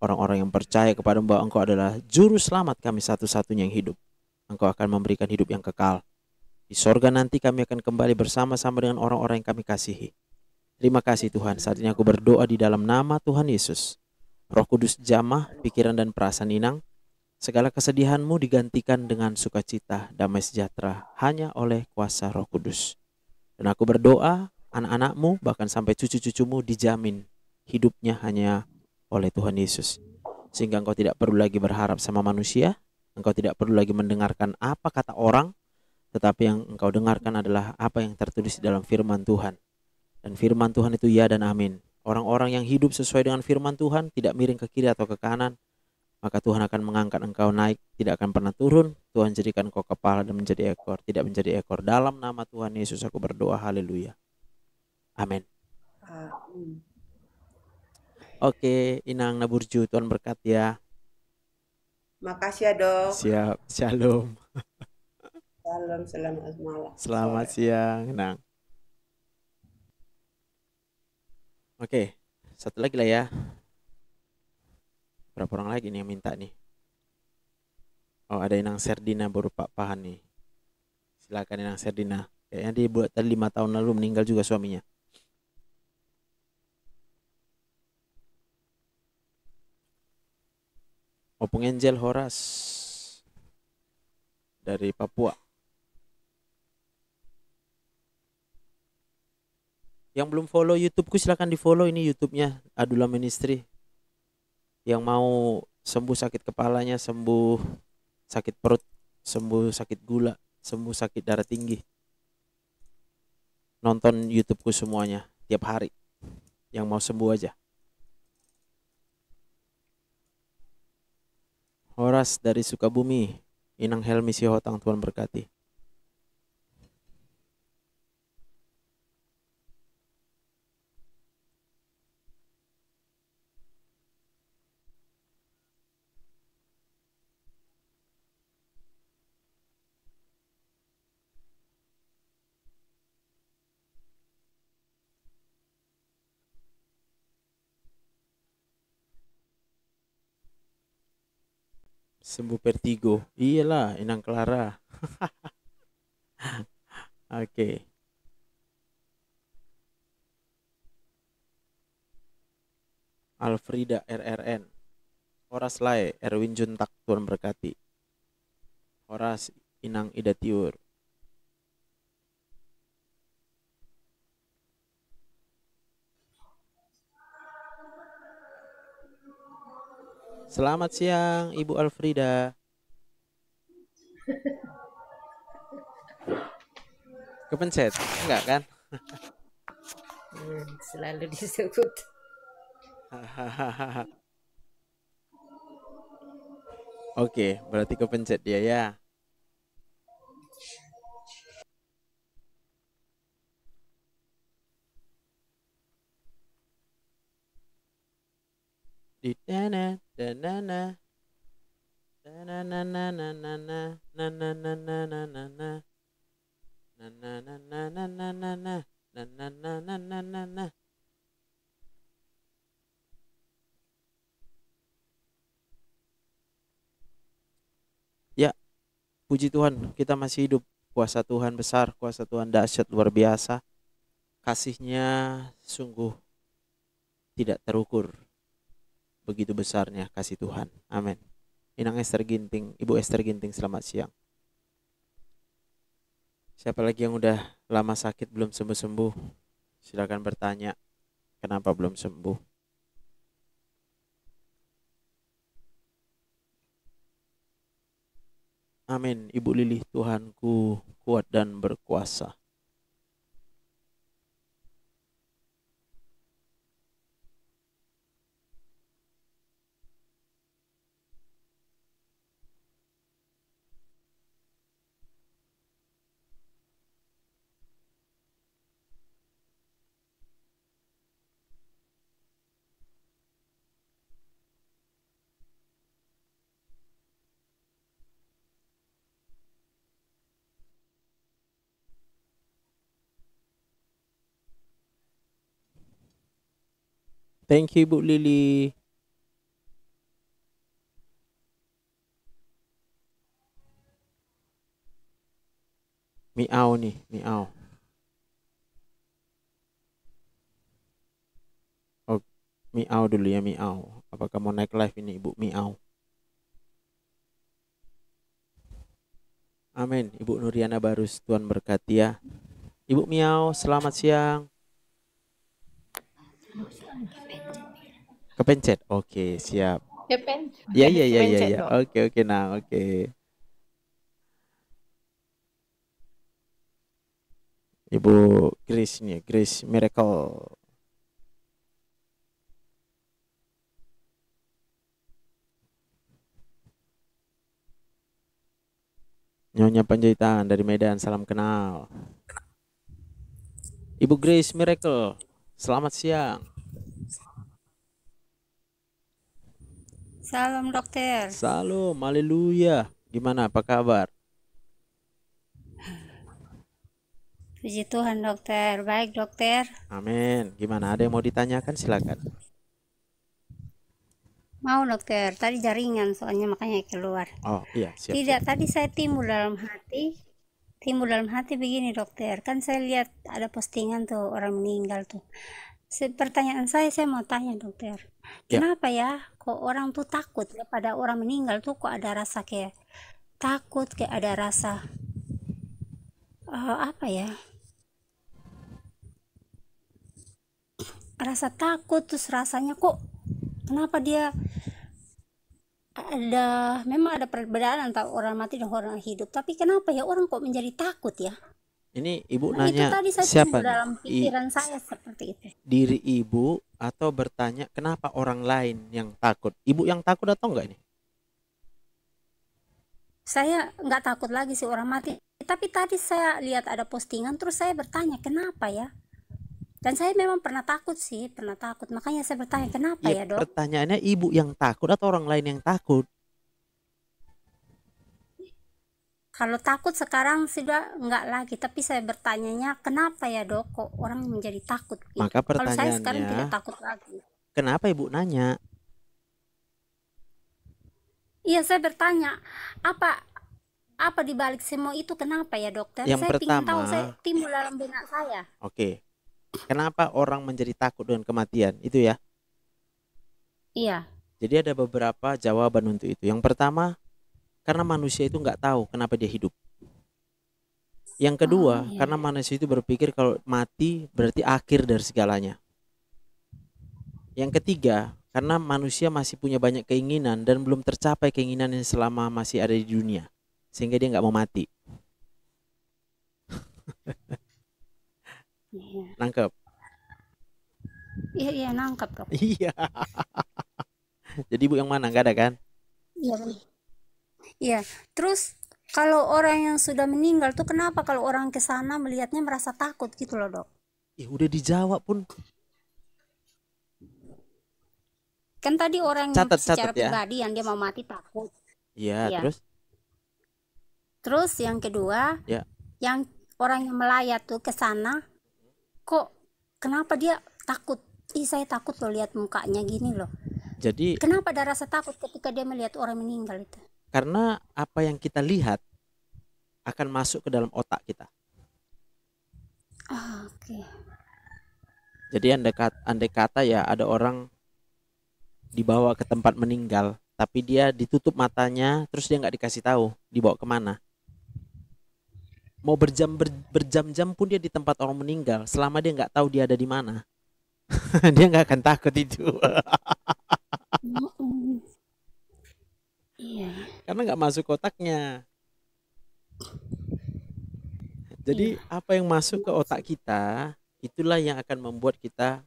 orang-orang yang percaya kepadamu bahwa Engkau adalah juru selamat kami satu-satunya yang hidup, Engkau akan memberikan hidup yang kekal. Di sorga nanti kami akan kembali bersama-sama dengan orang-orang yang kami kasihi. Terima kasih Tuhan. Saat ini aku berdoa di dalam nama Tuhan Yesus. Roh Kudus jamah pikiran dan perasaan Inang. Segala kesedihanmu digantikan dengan sukacita, damai sejahtera hanya oleh kuasa Roh Kudus. Dan aku berdoa anak-anakmu bahkan sampai cucu-cucumu dijamin hidupnya hanya oleh Tuhan Yesus. Sehingga engkau tidak perlu lagi berharap sama manusia. Engkau tidak perlu lagi mendengarkan apa kata orang. Tetapi yang engkau dengarkan adalah apa yang tertulis di dalam firman Tuhan. Dan firman Tuhan itu ya dan amin. Orang-orang yang hidup sesuai dengan firman Tuhan, tidak miring ke kiri atau ke kanan, maka Tuhan akan mengangkat engkau naik, tidak akan pernah turun. Tuhan jadikan engkau kepala dan menjadi ekor, tidak menjadi ekor. Dalam nama Tuhan Yesus aku berdoa, haleluya. Amin. Oke, Inang Naburju, Tuhan berkat ya.
Makasih ya dok.
Siap, shalom.
Salam, selamat malam.
Selamat siang, Nang. Oke, satu lagi lah ya. Berapa orang lagi nih yang minta nih? Oh, ada Inang Serdina baru Pak Pahan nih. Silakan Inang Serdina. Kayaknya dia buat tadi 5 tahun lalu meninggal juga suaminya. Opung Angel Horas dari Papua. Yang belum follow YouTubeku silahkan di follow, ini YouTube-nya Adula Ministry. Yang mau sembuh sakit kepalanya, sembuh sakit perut, sembuh sakit gula, sembuh sakit darah tinggi, nonton YouTubeku semuanya tiap hari. Yang mau sembuh aja. Horas dari Sukabumi, Inang Helmi Sihotang, Tuhan berkati. Sembuh vertigo. Iyalah, Inang Clara. Oke. Alfrida RRN. Horas Lae, Erwin Juntak, Tuhan berkati. Horas Inang Ida Tiur. Selamat siang Ibu Alfrida. Kepencet? Enggak kan?
Selalu disebut.
Oke, berarti kepencet dia ya. Di dana danana danananananana nananananana nanananananana nananananana. Ya, puji Tuhan, kita masih hidup. Kuasa Tuhan besar, kuasa Tuhan dahsyat luar biasa. Kasih-Nya sungguh tidak terukur. Begitu besarnya kasih Tuhan. Amin. Inang Esther Ginting, Ibu Esther Ginting, selamat siang. Siapa lagi yang udah lama sakit belum sembuh-sembuh? Silakan bertanya. Kenapa belum sembuh? Amin. Ibu Lili, Tuhanku kuat dan berkuasa. Thank you, Ibu Lili. Miau nih, miau. Oh, miau dulu ya, miau. Apakah mau naik live ini, Ibu Miau? Amin. Ibu Nuriana Barus, Tuhan berkati ya. Ibu Miau, selamat siang. Kepencet. Oke, siap. Ya, ya, ya, ya, ya. Oke, oke, nah, oke. Ibu Grace nih, Grace Miracle. Nyonya Panjaitan dari Medan, salam kenal. Ibu Grace Miracle, selamat siang.
Salam dokter.
Salam, haleluya. Gimana, apa kabar?
Puji Tuhan dokter. Baik dokter.
Amin. Gimana, ada yang mau ditanyakan, silakan.
Mau dokter, tadi jaringan soalnya makanya keluar.
Oh iya, siap.
Tidak, tadi saya timbul dalam hati begini dokter. Kan saya lihat ada postingan tuh orang meninggal tuh. Pertanyaan saya mau tanya dokter.
Ya.
Kenapa ya kok orang tuh takut ya pada orang meninggal tuh kok ada rasa kayak takut, kayak ada rasa apa ya? Rasa takut, terus rasanya kok kenapa dia memang ada perbedaan antara orang mati dan orang hidup, tapi kenapa ya orang kok menjadi takut ya?
Ini ibu
Nah, itu
nanya
tadi saya
siapa
timbul
nih?
dalam pikiran saya seperti itu.
Diri ibu atau bertanya kenapa orang lain yang takut? Ibu yang takut atau enggak nih?
Saya nggak takut lagi sih orang mati, tapi tadi saya lihat ada postingan terus saya bertanya kenapa ya? Dan saya memang pernah takut, makanya saya bertanya kenapa ya dok?
Pertanyaannya ibu yang takut atau orang lain yang takut?
Kalau takut sekarang sudah nggak lagi, tapi saya bertanyanya kenapa ya dok kok orang menjadi takut gitu.
Maka
Kalau saya
pertanyaannya,
sekarang tidak takut lagi.
Kenapa ibu nanya?
Iya, saya bertanya apa di balik semua itu kenapa ya dokter?
Yang
Saya ingin tahu,
pertama,
saya timbul dalam benak saya.
Oke. Kenapa orang menjadi takut dengan kematian? Itu ya.
Iya.
Jadi ada beberapa jawaban untuk itu. Yang pertama, karena manusia itu nggak tahu kenapa dia hidup. Yang kedua,
iya.
karena manusia itu berpikir kalau mati berarti akhir dari segalanya. Yang ketiga, karena manusia masih punya banyak keinginan dan belum tercapai keinginannya selama masih ada di dunia, sehingga dia nggak mau mati.
Iya.
Nangkep?
Iya, nangkap dok.
Iya. Jadi ibu yang mana? Nggak ada kan?
Iya, iya. Terus kalau orang yang sudah meninggal tuh kenapa kalau orang ke sana melihatnya merasa takut gitu loh dok?
Udah dijawab pun.
Kan tadi orang yang secara
Catat ya.
pribadi yang dia mau mati takut.
Iya,
Iya.
terus?
Terus yang kedua,
Ya.
yang orang yang melayat tuh ke sana, kok kenapa dia takut? Ih, saya takut loh lihat mukanya gini loh.
Jadi
Kenapa ada rasa takut ketika dia melihat orang meninggal itu?
karena apa yang kita lihat akan masuk ke dalam otak kita.
Ah, oke.
Jadi andai kata ya ada orang dibawa ke tempat meninggal, tapi dia ditutup matanya, terus dia nggak dikasih tahu dibawa kemana. Mau berjam-jam pun dia di tempat orang meninggal, selama dia nggak tahu dia ada di mana, dia nggak akan takut itu.
Iya.
Karena nggak masuk otaknya. Jadi apa yang masuk ke otak kita, itulah yang akan membuat kita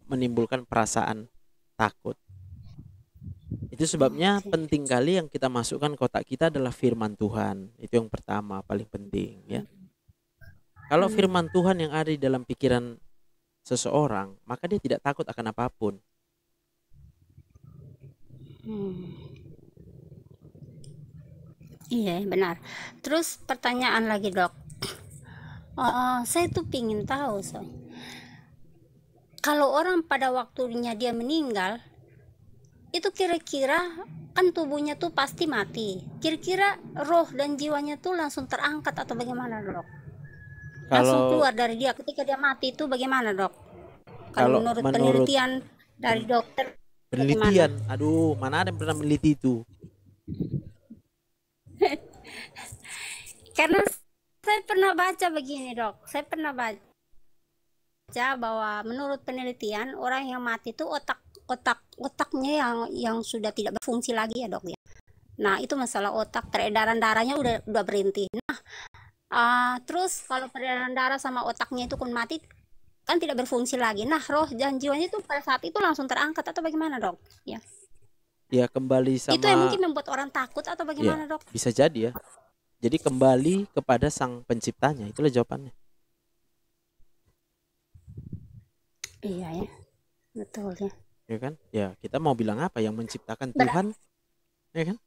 menimbulkan perasaan takut. Itu sebabnya penting kali yang kita masukkan ke otak kita adalah firman Tuhan. Itu yang pertama, paling penting ya. Kalau firman Tuhan yang ada di dalam pikiran seseorang, maka dia tidak takut akan apapun.
Iya, benar. Terus pertanyaan lagi dok, saya tuh pingin tahu kalau orang pada waktunya dia meninggal, itu kira-kira kan tubuhnya tuh pasti mati. Kira-kira roh dan jiwanya tuh langsung terangkat atau bagaimana dok? Langsung keluar dari dia ketika dia mati itu bagaimana dok? Kalau menurut penelitian dari dokter.
Penelitian, aduh, mana ada yang pernah meneliti itu?
Karena saya pernah baca begini dok, saya pernah baca bahwa menurut penelitian orang yang mati itu otaknya yang sudah tidak berfungsi lagi ya dok ya. Nah itu masalah otak, peredaran darahnya udah berhenti. Nah terus kalau peredaran darah sama otaknya itu kan mati, kan tidak berfungsi lagi. Nah roh dan jiwanya itu pada saat itu langsung terangkat atau bagaimana dok? Ya.
Ya kembali sama.
Itu yang mungkin membuat orang takut atau bagaimana dok?
Bisa jadi ya. Jadi kembali kepada sang penciptanya, itulah jawabannya.
Iya ya, betul ya.
Ya kan? Ya kita mau bilang apa? Yang menciptakan Tuhan, ya kan?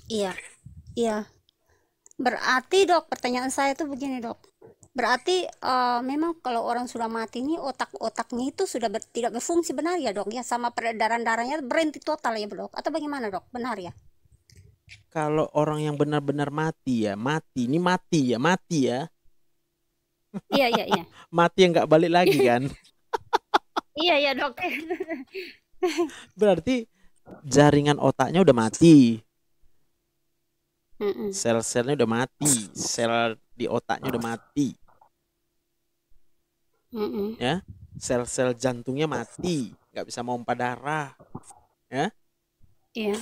Iya, iya. Berarti dok, pertanyaan saya tuh begini dok. Berarti memang kalau orang sudah mati ini otaknya itu sudah tidak berfungsi, benar ya dok ya, sama peredaran darahnya berhenti total ya dok, atau bagaimana dok, benar ya?
Kalau orang yang benar-benar mati ya.
Iya.
Mati yang nggak balik lagi kan?
Iya dok.
Berarti jaringan otaknya udah mati, sel-selnya udah mati, sel di otaknya udah mati, ya, sel-sel jantungnya mati, nggak bisa pompa darah, ya.
Iya.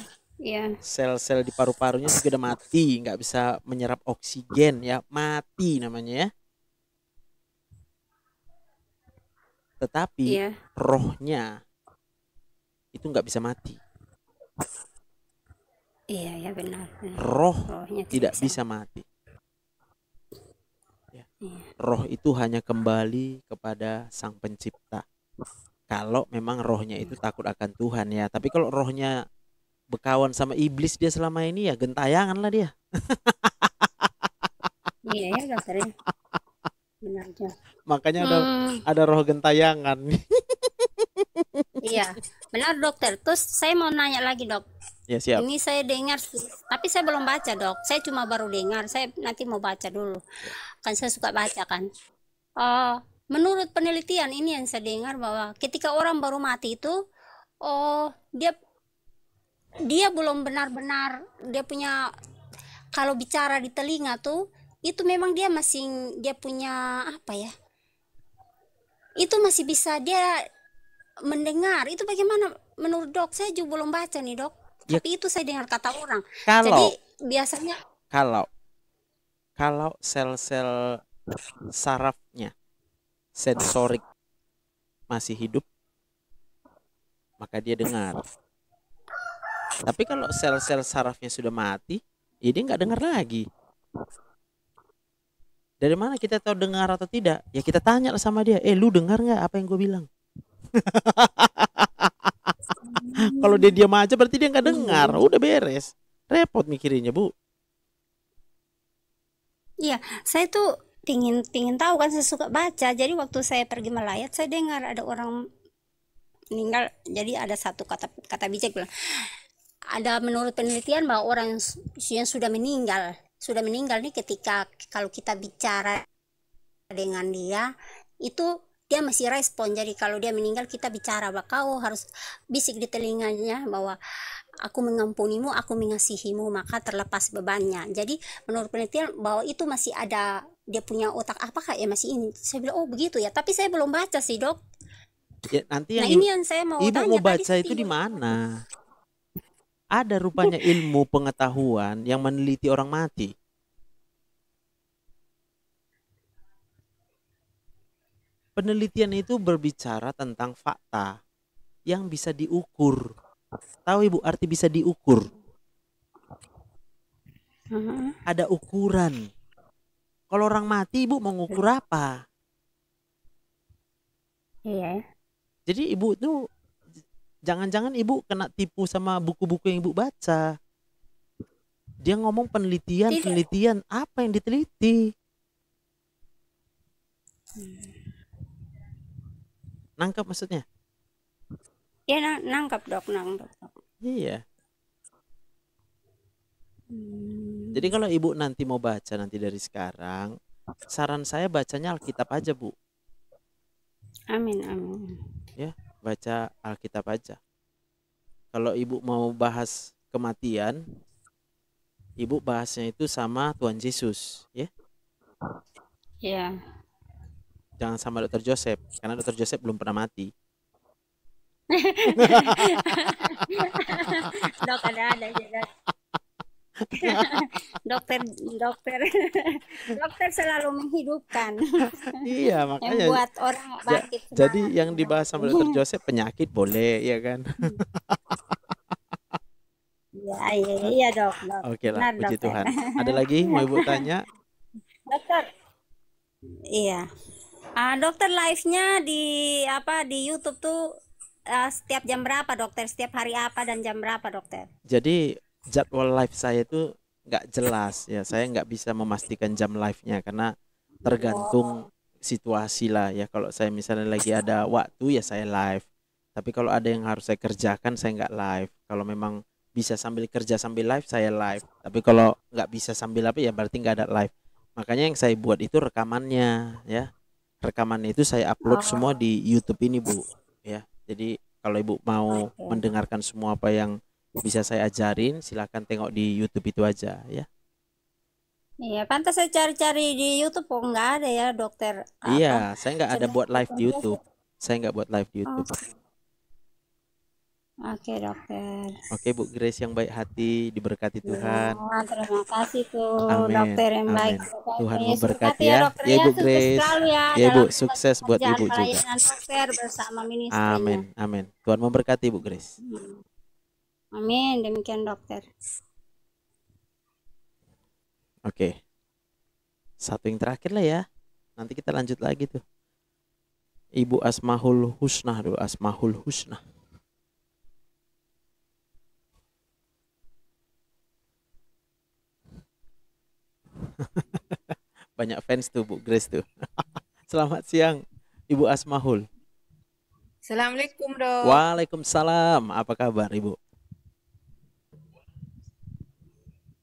Sel-sel di paru-parunya juga udah mati, nggak bisa menyerap oksigen, ya, mati namanya ya. Tetapi rohnya itu nggak bisa mati.
Iya benar.
Rohnya tidak bisa mati. Ya. Roh itu hanya kembali kepada Sang Pencipta. Kalau memang rohnya itu takut akan Tuhan ya. Tapi kalau rohnya berkawan sama iblis dia selama ini ya gentayangan lah dia.
Iya ya dokter. Benar aja.
Makanya ada roh gentayangan.
Iya, benar dokter. Terus saya mau nanya lagi dok.
Ya siap.
Ini saya dengar sih, tapi saya belum baca dok. Saya cuma baru dengar. Saya nanti mau baca dulu. Kan saya suka baca kan. Menurut penelitian ini yang saya dengar bahwa ketika orang baru mati itu, dia belum benar-benar dia punya, kalau bicara di telinga tuh itu memang dia punya apa ya? Itu masih bisa dia mendengar. Itu bagaimana menurut dok? Saya juga belum baca nih dok. Ya. Tapi itu saya dengar kata orang. Jadi biasanya
kalau sel-sel sarafnya sensorik masih hidup, maka dia dengar. Tapi kalau sel-sel sarafnya sudah mati, ya dia nggak dengar lagi. Dari mana kita tahu dengar atau tidak? Ya kita tanya lah sama dia, lu dengar nggak apa yang gue bilang? Kalau dia diam aja berarti dia nggak dengar, udah beres. Repot mikirinnya, Bu.
Iya, saya tuh ingin tahu kan, saya suka baca. Jadi waktu saya pergi melayat, saya dengar ada orang meninggal. Jadi ada satu kata bijak bilang, ada menurut penelitian bahwa orang yang sudah meninggal nih, ketika kalau kita bicara dengan dia itu dia masih respon. Jadi kalau dia meninggal kita bicara, bahwa kau harus bisik di telinganya bahwa aku mengampunimu, aku mengasihimu, maka terlepas bebannya. Jadi menurut penelitian bahwa itu masih ada, dia punya otak apakah ya masih ini. Saya bilang, oh begitu ya, tapi saya belum baca sih, Dok.
Ya, nanti
Nah
yang
ini yang saya mau
Ibu
tanya
mau
tadi,
baca
saya
itu di
bingung.
mana? Ada rupanya ilmu pengetahuan yang meneliti orang mati. Penelitian itu berbicara tentang fakta yang bisa diukur. Tahu Ibu arti bisa diukur? Ada ukuran. Kalau orang mati Ibu mau ngukur apa?
Iya.
Jadi Ibu tuh jangan-jangan Ibu kena tipu sama buku-buku yang Ibu baca. Dia ngomong penelitian,
Tidak.
penelitian. Apa yang diteliti? Nangkap maksudnya?
Ya nangkap, Dok, nangkap.
Iya. Jadi kalau Ibu nanti mau baca nanti dari sekarang, saran saya bacanya Alkitab aja, Bu.
Amin, amin.
Ya, baca Alkitab aja. Kalau Ibu mau bahas kematian, Ibu bahasnya itu sama Tuhan Yesus, ya.
Ya.
Jangan sama Dr. Joseph, karena Dr. Joseph belum pernah mati.
Dok, ada juga. dokter selalu menghidupkan.
Iya,
Yang
makanya
buat orang bangkit
jadi
semangat.
yang dibahas sama Dr. Joseph penyakit boleh, ya kan?
Iya, Dok.
Oke lah,
Benar,
puji
dokter.
Tuhan. Ada lagi mau Ibu tanya?
Dokter. Iya. Dokter live-nya di YouTube tuh setiap jam berapa, Dokter? Setiap hari apa dan jam berapa, Dokter?
Jadi jadwal live saya itu nggak jelas ya. Saya nggak bisa memastikan jam live-nya karena tergantung situasi lah ya. Kalau saya misalnya lagi ada waktu ya saya live. Tapi kalau ada yang harus saya kerjakan saya nggak live. Kalau memang bisa sambil kerja sambil live saya live. Tapi kalau nggak bisa sambil apa ya berarti nggak ada live. Makanya yang saya buat itu rekamannya ya. Rekamannya itu saya upload semua di YouTube ini, Bu. Ya. Jadi kalau Ibu mau mendengarkan semua apa yang bisa saya ajarin, silakan tengok di YouTube itu aja ya.
Iya, pantas saya cari-cari di YouTube kok nggak ada ya, Dokter.
Iya, saya nggak ada buat live di YouTube. Saya nggak buat live di YouTube.
Oke, Dokter.
Oke, Bu Grace yang baik hati, diberkati Tuhan.
Terima kasih tuh,
Amin.
Dokter yang baik.
Tuhan
Yesus
memberkati
berkati
ya.
Dokter,
Ya, Ibu
sukses
Grace.
selalu ya
Ya, Ibu,
dalam
sukses buat
pekerjaan
Ibu juga.
pelayanan Dokter bersama ministrinya.
Amin, amin. Tuhan memberkati Bu Grace.
Amin, demikian Dokter.
Oke. Satu yang terakhir lah ya. Nanti kita lanjut lagi tuh. Ibu Asmaul Husnah dulu, Asmaul Husnah. Banyak fans tuh Bu Grace tuh. Selamat siang Ibu Asmaul.
Assalamualaikum, Dok.
Waalaikumsalam. Apa kabar Ibu?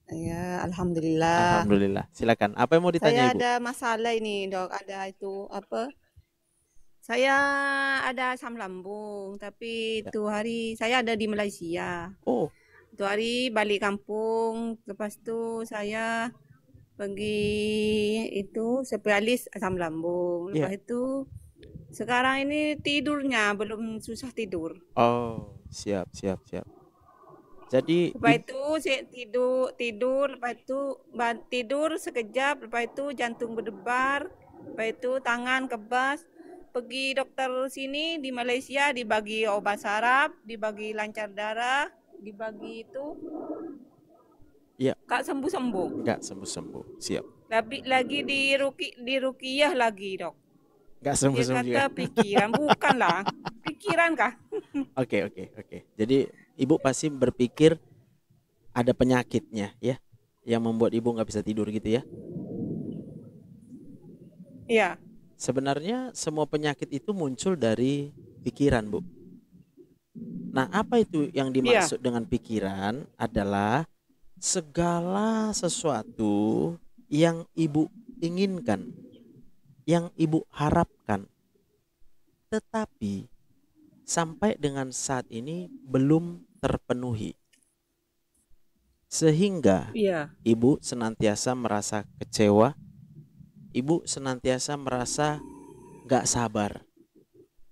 Ya, alhamdulillah.
Alhamdulillah. Silakan. Apa yang mau ditanya
Saya
Ibu?
ada masalah ini, Dok. Ada itu apa? Saya ada asam lambung, tapi
Ya.
itu hari saya ada di Malaysia.
Oh,
Itu hari balik kampung, lepas tu saya pergi itu spesialis asam lambung.
Ya.
Lepas itu sekarang ini tidurnya belum susah tidur.
oh, siap. Jadi
Lepas itu saya tidur, lepas itu tidur sekejap, lepas itu jantung berdebar, lepas itu tangan kebas, pergi dokter sini di Malaysia dibagi obat saraf, dibagi lancar darah, dibagi itu
Iya,
Kak sembuh-sembuh.
nggak sembuh-sembuh. Siap.
Lagi di ruqyah lagi, Dok.
Nggak
Dia
sembuh-sembuh juga.
kata pikiran, bukanlah. Pikiran kah?
Oke. Jadi ibu pasti berpikir ada penyakitnya ya, yang membuat ibu nggak bisa tidur gitu ya.
Iya.
Sebenarnya semua penyakit itu muncul dari pikiran, Bu. Nah, apa itu yang dimaksud dengan pikiran adalah segala sesuatu yang ibu inginkan, yang ibu harapkan, tetapi sampai dengan saat ini belum terpenuhi. Sehingga
Iya.
ibu senantiasa merasa kecewa, ibu senantiasa merasa gak sabar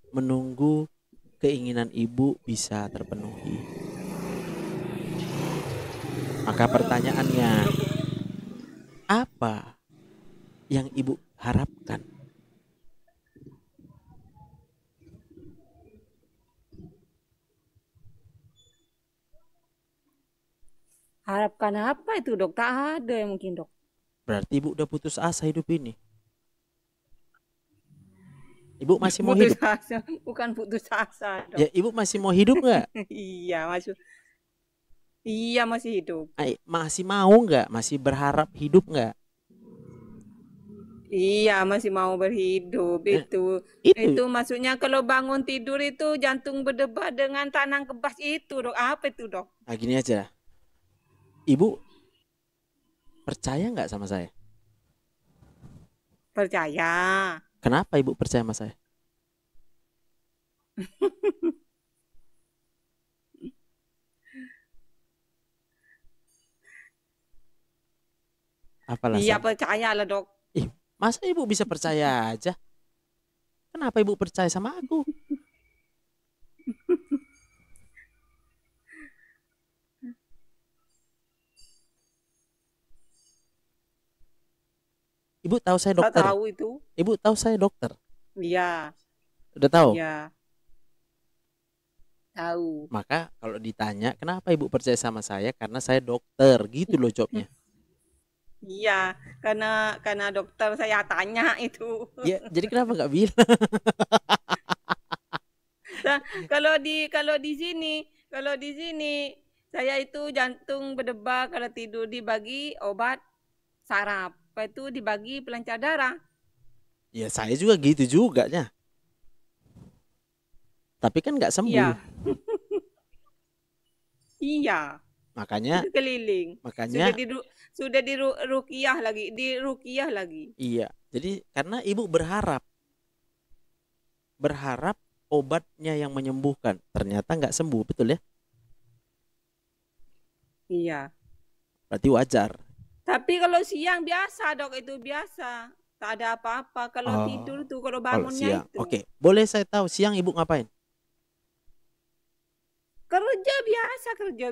menunggu keinginan ibu bisa terpenuhi. Maka pertanyaannya, apa yang ibu harapkan?
Harapkan apa itu, Dok? Tak ada yang mungkin, Dok.
Berarti ibu udah putus asa hidup ini. Ibu masih mau
Putus
hidup?
asa, bukan putus asa, Dok.
Ya, ibu masih mau hidup nggak?
Iya, masih hidup.
Masih mau nggak? Masih berharap hidup nggak?
Iya, masih mau berhidup itu maksudnya kalau bangun tidur itu jantung berdebar dengan tanah kebas itu, Dok. Apa itu, Dok?
Nah, gini aja. Ibu percaya nggak sama saya?
Percaya.
Kenapa ibu percaya sama saya? Apa
Iya,
alasan?
percaya lah, Dok.
Masa ibu bisa percaya aja? Kenapa ibu percaya sama aku? Ibu tahu saya dokter.
Tak tahu itu.
Ibu tahu saya dokter.
Iya.
Udah tahu?
Iya. Tahu.
Maka kalau ditanya kenapa ibu percaya sama saya, karena saya dokter, gitu loh jawabnya.
Iya, karena dokter saya tanya itu.
Ya, jadi kenapa nggak bilang?
Nah, kalau di sini saya itu jantung berdebar kalau tidur dibagi obat saraf, itu dibagi pelancar darah.
Ya saya juga gitu juga ya. Tapi kan nggak sembuh.
Iya. Iya.
Makanya
itu keliling.
Makanya
sudah di ruqyah lagi.
Iya. Jadi karena ibu berharap obatnya yang menyembuhkan, ternyata nggak sembuh, betul ya?
Iya.
Berarti wajar.
Tapi kalau siang biasa, Dok, itu biasa. Tak ada apa-apa. Kalau tidur tuh, kalau bangunnya
siang.
itu.
Oke, boleh saya tahu siang ibu ngapain?
Kerja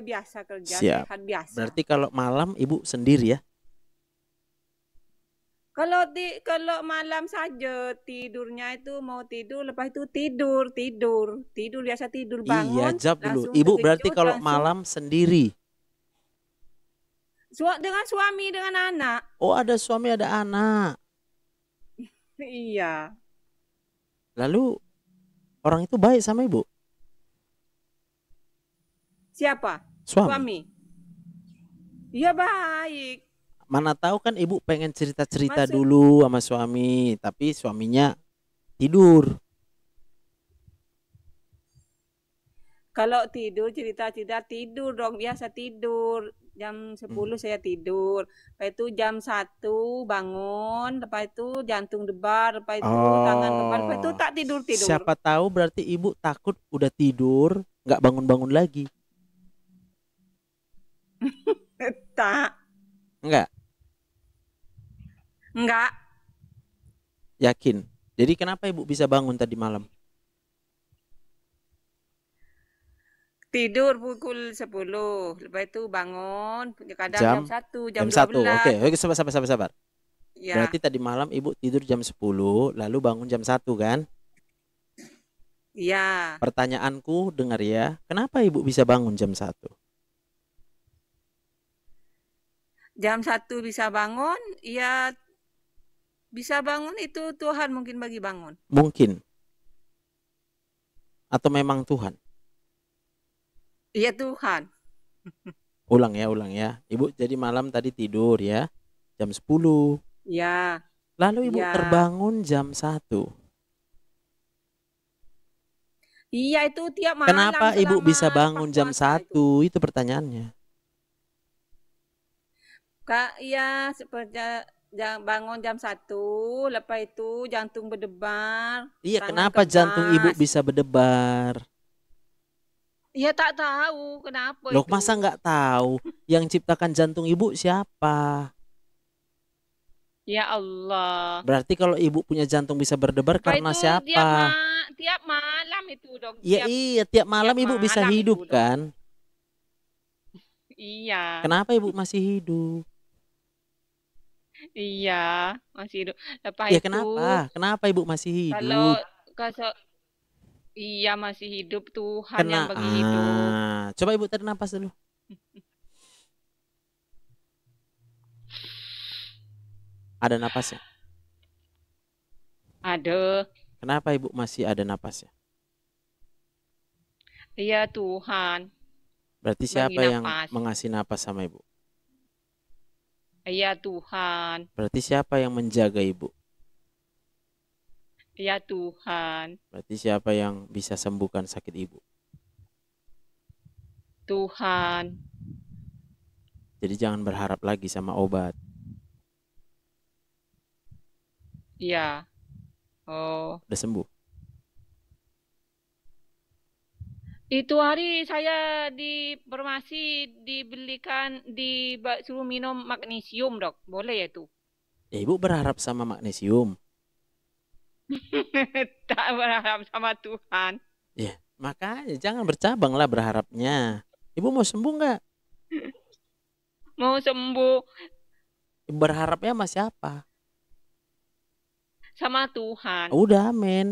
biasa.
Siap.
Sehat biasa.
Berarti kalau malam ibu sendiri ya?
Kalau malam saja tidurnya itu mau tidur, lepas itu tidur biasa tidur bangun.
Iya, jawab dulu. Ibu berarti kalau malam sendiri?
Dengan suami, dengan anak.
Oh, ada suami, ada anak.
Iya.
Lalu orang itu baik sama ibu?
Siapa?
Suami.
Iya, baik.
Mana tahu kan ibu pengen cerita-cerita dulu sama suami, tapi suaminya tidur.
Kalau tidur cerita-cerita tidur dong, biasa tidur. Jam 10 saya tidur. Lepas itu jam 1 bangun, lepas itu jantung debar, lepas itu tangan kebal, lepas itu tak tidur.
Siapa tahu berarti ibu takut udah tidur, nggak bangun-bangun lagi.
Tak.
Enggak. Yakin. Jadi kenapa ibu bisa bangun tadi malam?
Tidur pukul 10, lepas itu bangun kadang jam 1, jam 12.
Oke, sabar.
Ya.
Berarti tadi malam ibu tidur jam 10, lalu bangun jam 1 kan?
Iya.
Pertanyaanku, dengar ya, kenapa ibu bisa bangun jam 1?
Jam 1 bisa bangun, ya bisa bangun itu Tuhan mungkin bagi bangun.
Mungkin. Atau memang Tuhan?
Iya Tuhan.
Ulang ya. Ibu jadi malam tadi tidur ya, jam 10.
Ya.
Lalu ibu
Ya.
terbangun jam 1.
Iya itu tiap malam
Kenapa ibu
selama
bisa bangun
lepas
jam
puasa
1? Itu pertanyaannya.
Kak, iya seperti bangun jam 1, lepas itu jantung berdebar,
Iya,
tangan
kenapa jantung ibu
kebas.
bisa berdebar?
Iya tak tahu kenapa
Loh,
itu.
masa nggak tahu? Yang ciptakan jantung ibu siapa?
Ya Allah.
Berarti kalau ibu punya jantung bisa berdebar
Lepas
karena
itu
siapa?
tiap malam itu dong.
Ya iya, tiap malam ibu bisa
malam
hidup
itu, Dok.
kan?
Iya.
Kenapa ibu masih hidup?
Iya, masih hidup. Lepas
Ya
itu
kenapa? Kenapa ibu masih
kalau
hidup?
iya masih hidup, Tuhan yang bagi hidup.
Coba ibu tarik nafas dulu. Ada napasnya?
Ada.
Kenapa ibu masih ada napasnya?
Iya Tuhan.
Berarti
Bagi
siapa yang
napas.
mengasih napas sama ibu?
Iya Tuhan.
Berarti siapa yang menjaga ibu?
Iya Tuhan.
Berarti siapa yang bisa sembuhkan sakit ibu?
Tuhan.
Jadi jangan berharap lagi sama obat.
Iya. Oh.
Udah sembuh?
Itu hari saya di farmasi suruh minum magnesium, Dok. Boleh ya itu?
Ya ibu berharap sama magnesium.
Tak berharap sama Tuhan.
Ya makanya jangan bercabang lah berharapnya. Ibu mau sembuh nggak?
Mau sembuh
Berharapnya sama siapa?
sama Tuhan.
Udah, amin.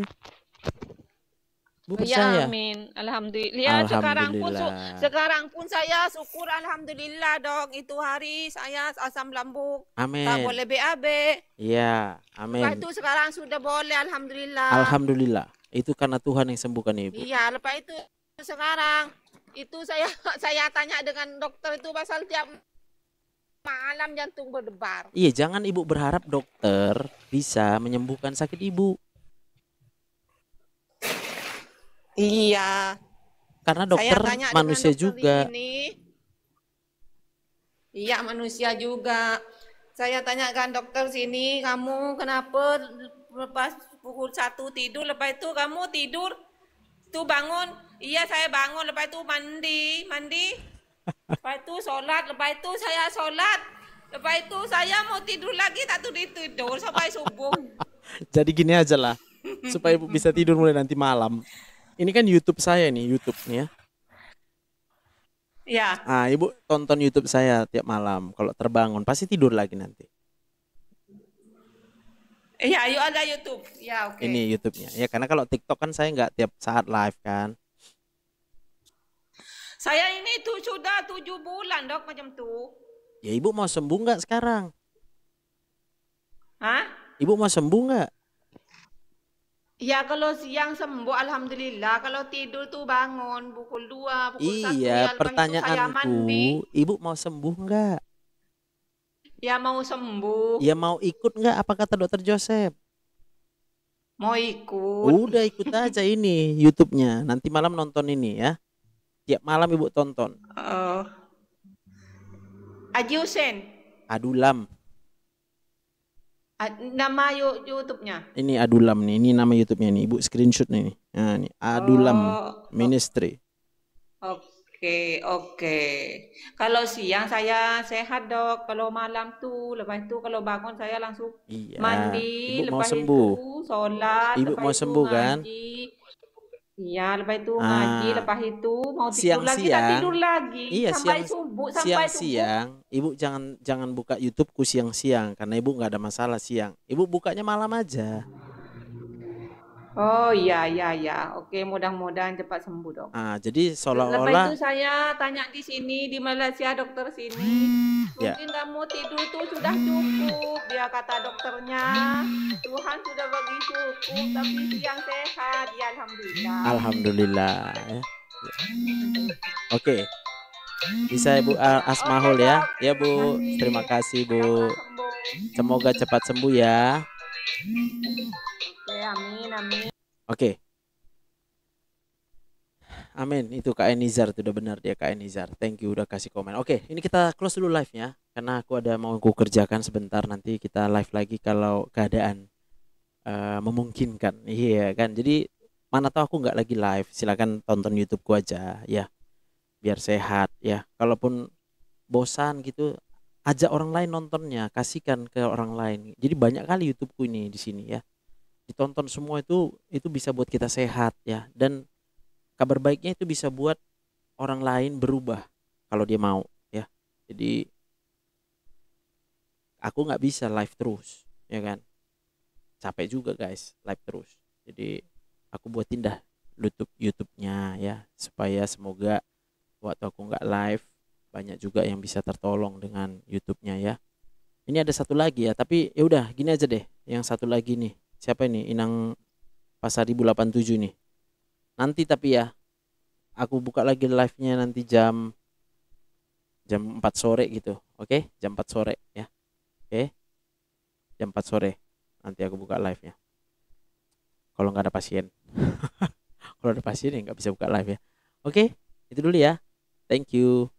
Bu
Ya
percaya?
amin. Alhamdulillah. Ya,
Alhamdulillah.
sekarang pun saya syukur alhamdulillah, Dok. Itu hari saya asam lambung. Tak
Amin.
boleh BAB.
Iya,
Lepas
amin.
itu sekarang sudah boleh alhamdulillah.
Alhamdulillah. Itu karena Tuhan yang sembuhkan ibu.
Iya, lepas itu sekarang itu saya tanya dengan dokter itu pasal tiap malam jantung berdebar.
Iya, jangan ibu berharap dokter bisa menyembuhkan sakit ibu.
Iya.
Karena
Saya
dokter
tanya
manusia
dengan dokter
juga.
ini. Iya, manusia juga. Saya tanyakan dokter sini, kamu kenapa lepas pukul 1 tidur, lepas itu kamu tidur, tuh bangun. Iya, saya bangun, lepas itu mandi. Lepas itu sholat, lepas itu saya sholat. Lepas itu saya mau tidur lagi, tak tidur sampai subuh.
Jadi gini aja lah, supaya ibu bisa tidur mulai nanti malam. Ini kan YouTube saya nih, YouTube nih ya.
Ya.
Ah, ibu tonton YouTube saya tiap malam. Kalau terbangun pasti tidur lagi nanti.
Iya, yuk ada YouTube. Ya, oke.
Ini YouTube-nya. Ya karena kalau TikTok kan saya nggak tiap saat live kan.
Saya ini tuh sudah 7 bulan, Dok, macam tuh.
Ya ibu mau sembuh nggak sekarang?
Hah?
Ibu mau sembuh nggak?
Ya kalau siang sembuh alhamdulillah, kalau tidur tuh bangun pukul 2, pukul 1
Iya,
ya, lepas itu saya
pertanyaanku,
mandi.
ibu mau sembuh nggak?
Ya mau sembuh,
Ya mau ikut nggak? Apa kata dokter Joseph?
mau ikut.
Udah ikut aja ini YouTube-nya. Nanti malam nonton ini ya. Tiap malam ibu tonton.
Haji Hussein,
Adulam.
nama YouTube-nya.
Ini Adulam nih. Ini nama YouTube-nya nih. Ibu screenshot nih. Nah, ini Adulam Ministry.
Oke. Kalau siang saya sehat, Dok. Kalau malam tuh, lepas itu kalau bangun saya langsung
Iya.
mandi,
Ibu mau
lepas
sembuh.
itu sholat,
Ibu
lepas
mau
itu
sembuh kan?
ngaji. Iya, lepas itu ngaji, lepas itu mau tidur lagi, tak
Siang-siang.
tidur lagi
Iya,
sampai subuh, sampai subuh.
siang-siang. Ibu jangan buka YouTubeku siang-siang karena ibu nggak ada masalah siang. Ibu bukanya malam aja.
Oh iya iya iya. Oke, mudah-mudahan cepat sembuh, Dok.
Jadi
Lepas
seolah-olah
itu saya tanya di sini di Malaysia dokter sini,
ya,
mungkin kamu tidur tuh sudah cukup. Dia kata dokternya, Tuhan sudah bagi cukup, tapi siang sehat. Ya alhamdulillah.
alhamdulillah ya. Oke, bisa Ibu Asmahul
Oke,
ya.
Dok.
Ya Bu,
Terima
terima
kasih.
kasih Bu.
Mudah-mudahan sembuh.
Semoga cepat sembuh ya.
Oke, amin amin.
Oke, amin. Itu Kak Enizar itu udah benar dia Kak Enizar. Thank you udah kasih komen. Oke, ini kita close dulu live-nya karena aku ada mau aku kerjakan sebentar, nanti kita live lagi kalau keadaan memungkinkan. Iya kan. Jadi mana tahu aku nggak lagi live, silakan tonton YouTubeku aja ya, biar sehat ya. Kalaupun bosan gitu, ajak orang lain nontonnya, kasihkan ke orang lain. Jadi banyak kali YouTubeku ini di sini ya. Ditonton semua itu bisa buat kita sehat ya. Dan kabar baiknya itu bisa buat orang lain berubah kalau dia mau ya. Jadi aku nggak bisa live terus ya kan, capek juga guys live terus. Jadi aku buatin dah YouTube-nya ya, supaya semoga waktu aku nggak live banyak juga yang bisa tertolong dengan YouTube-nya ya. Ini ada satu lagi ya, tapi ya udah gini aja deh. Yang satu lagi nih, siapa ini? Inang Pasar 1087 nih. Nanti tapi ya aku buka lagi live-nya nanti jam 4 sore gitu. Oke, jam 4 sore ya. Oke. Jam 4 sore nanti aku buka live-nya. Kalau nggak ada pasien. Kalau ada pasien ya nggak bisa buka live ya. Oke, itu dulu ya. Thank you.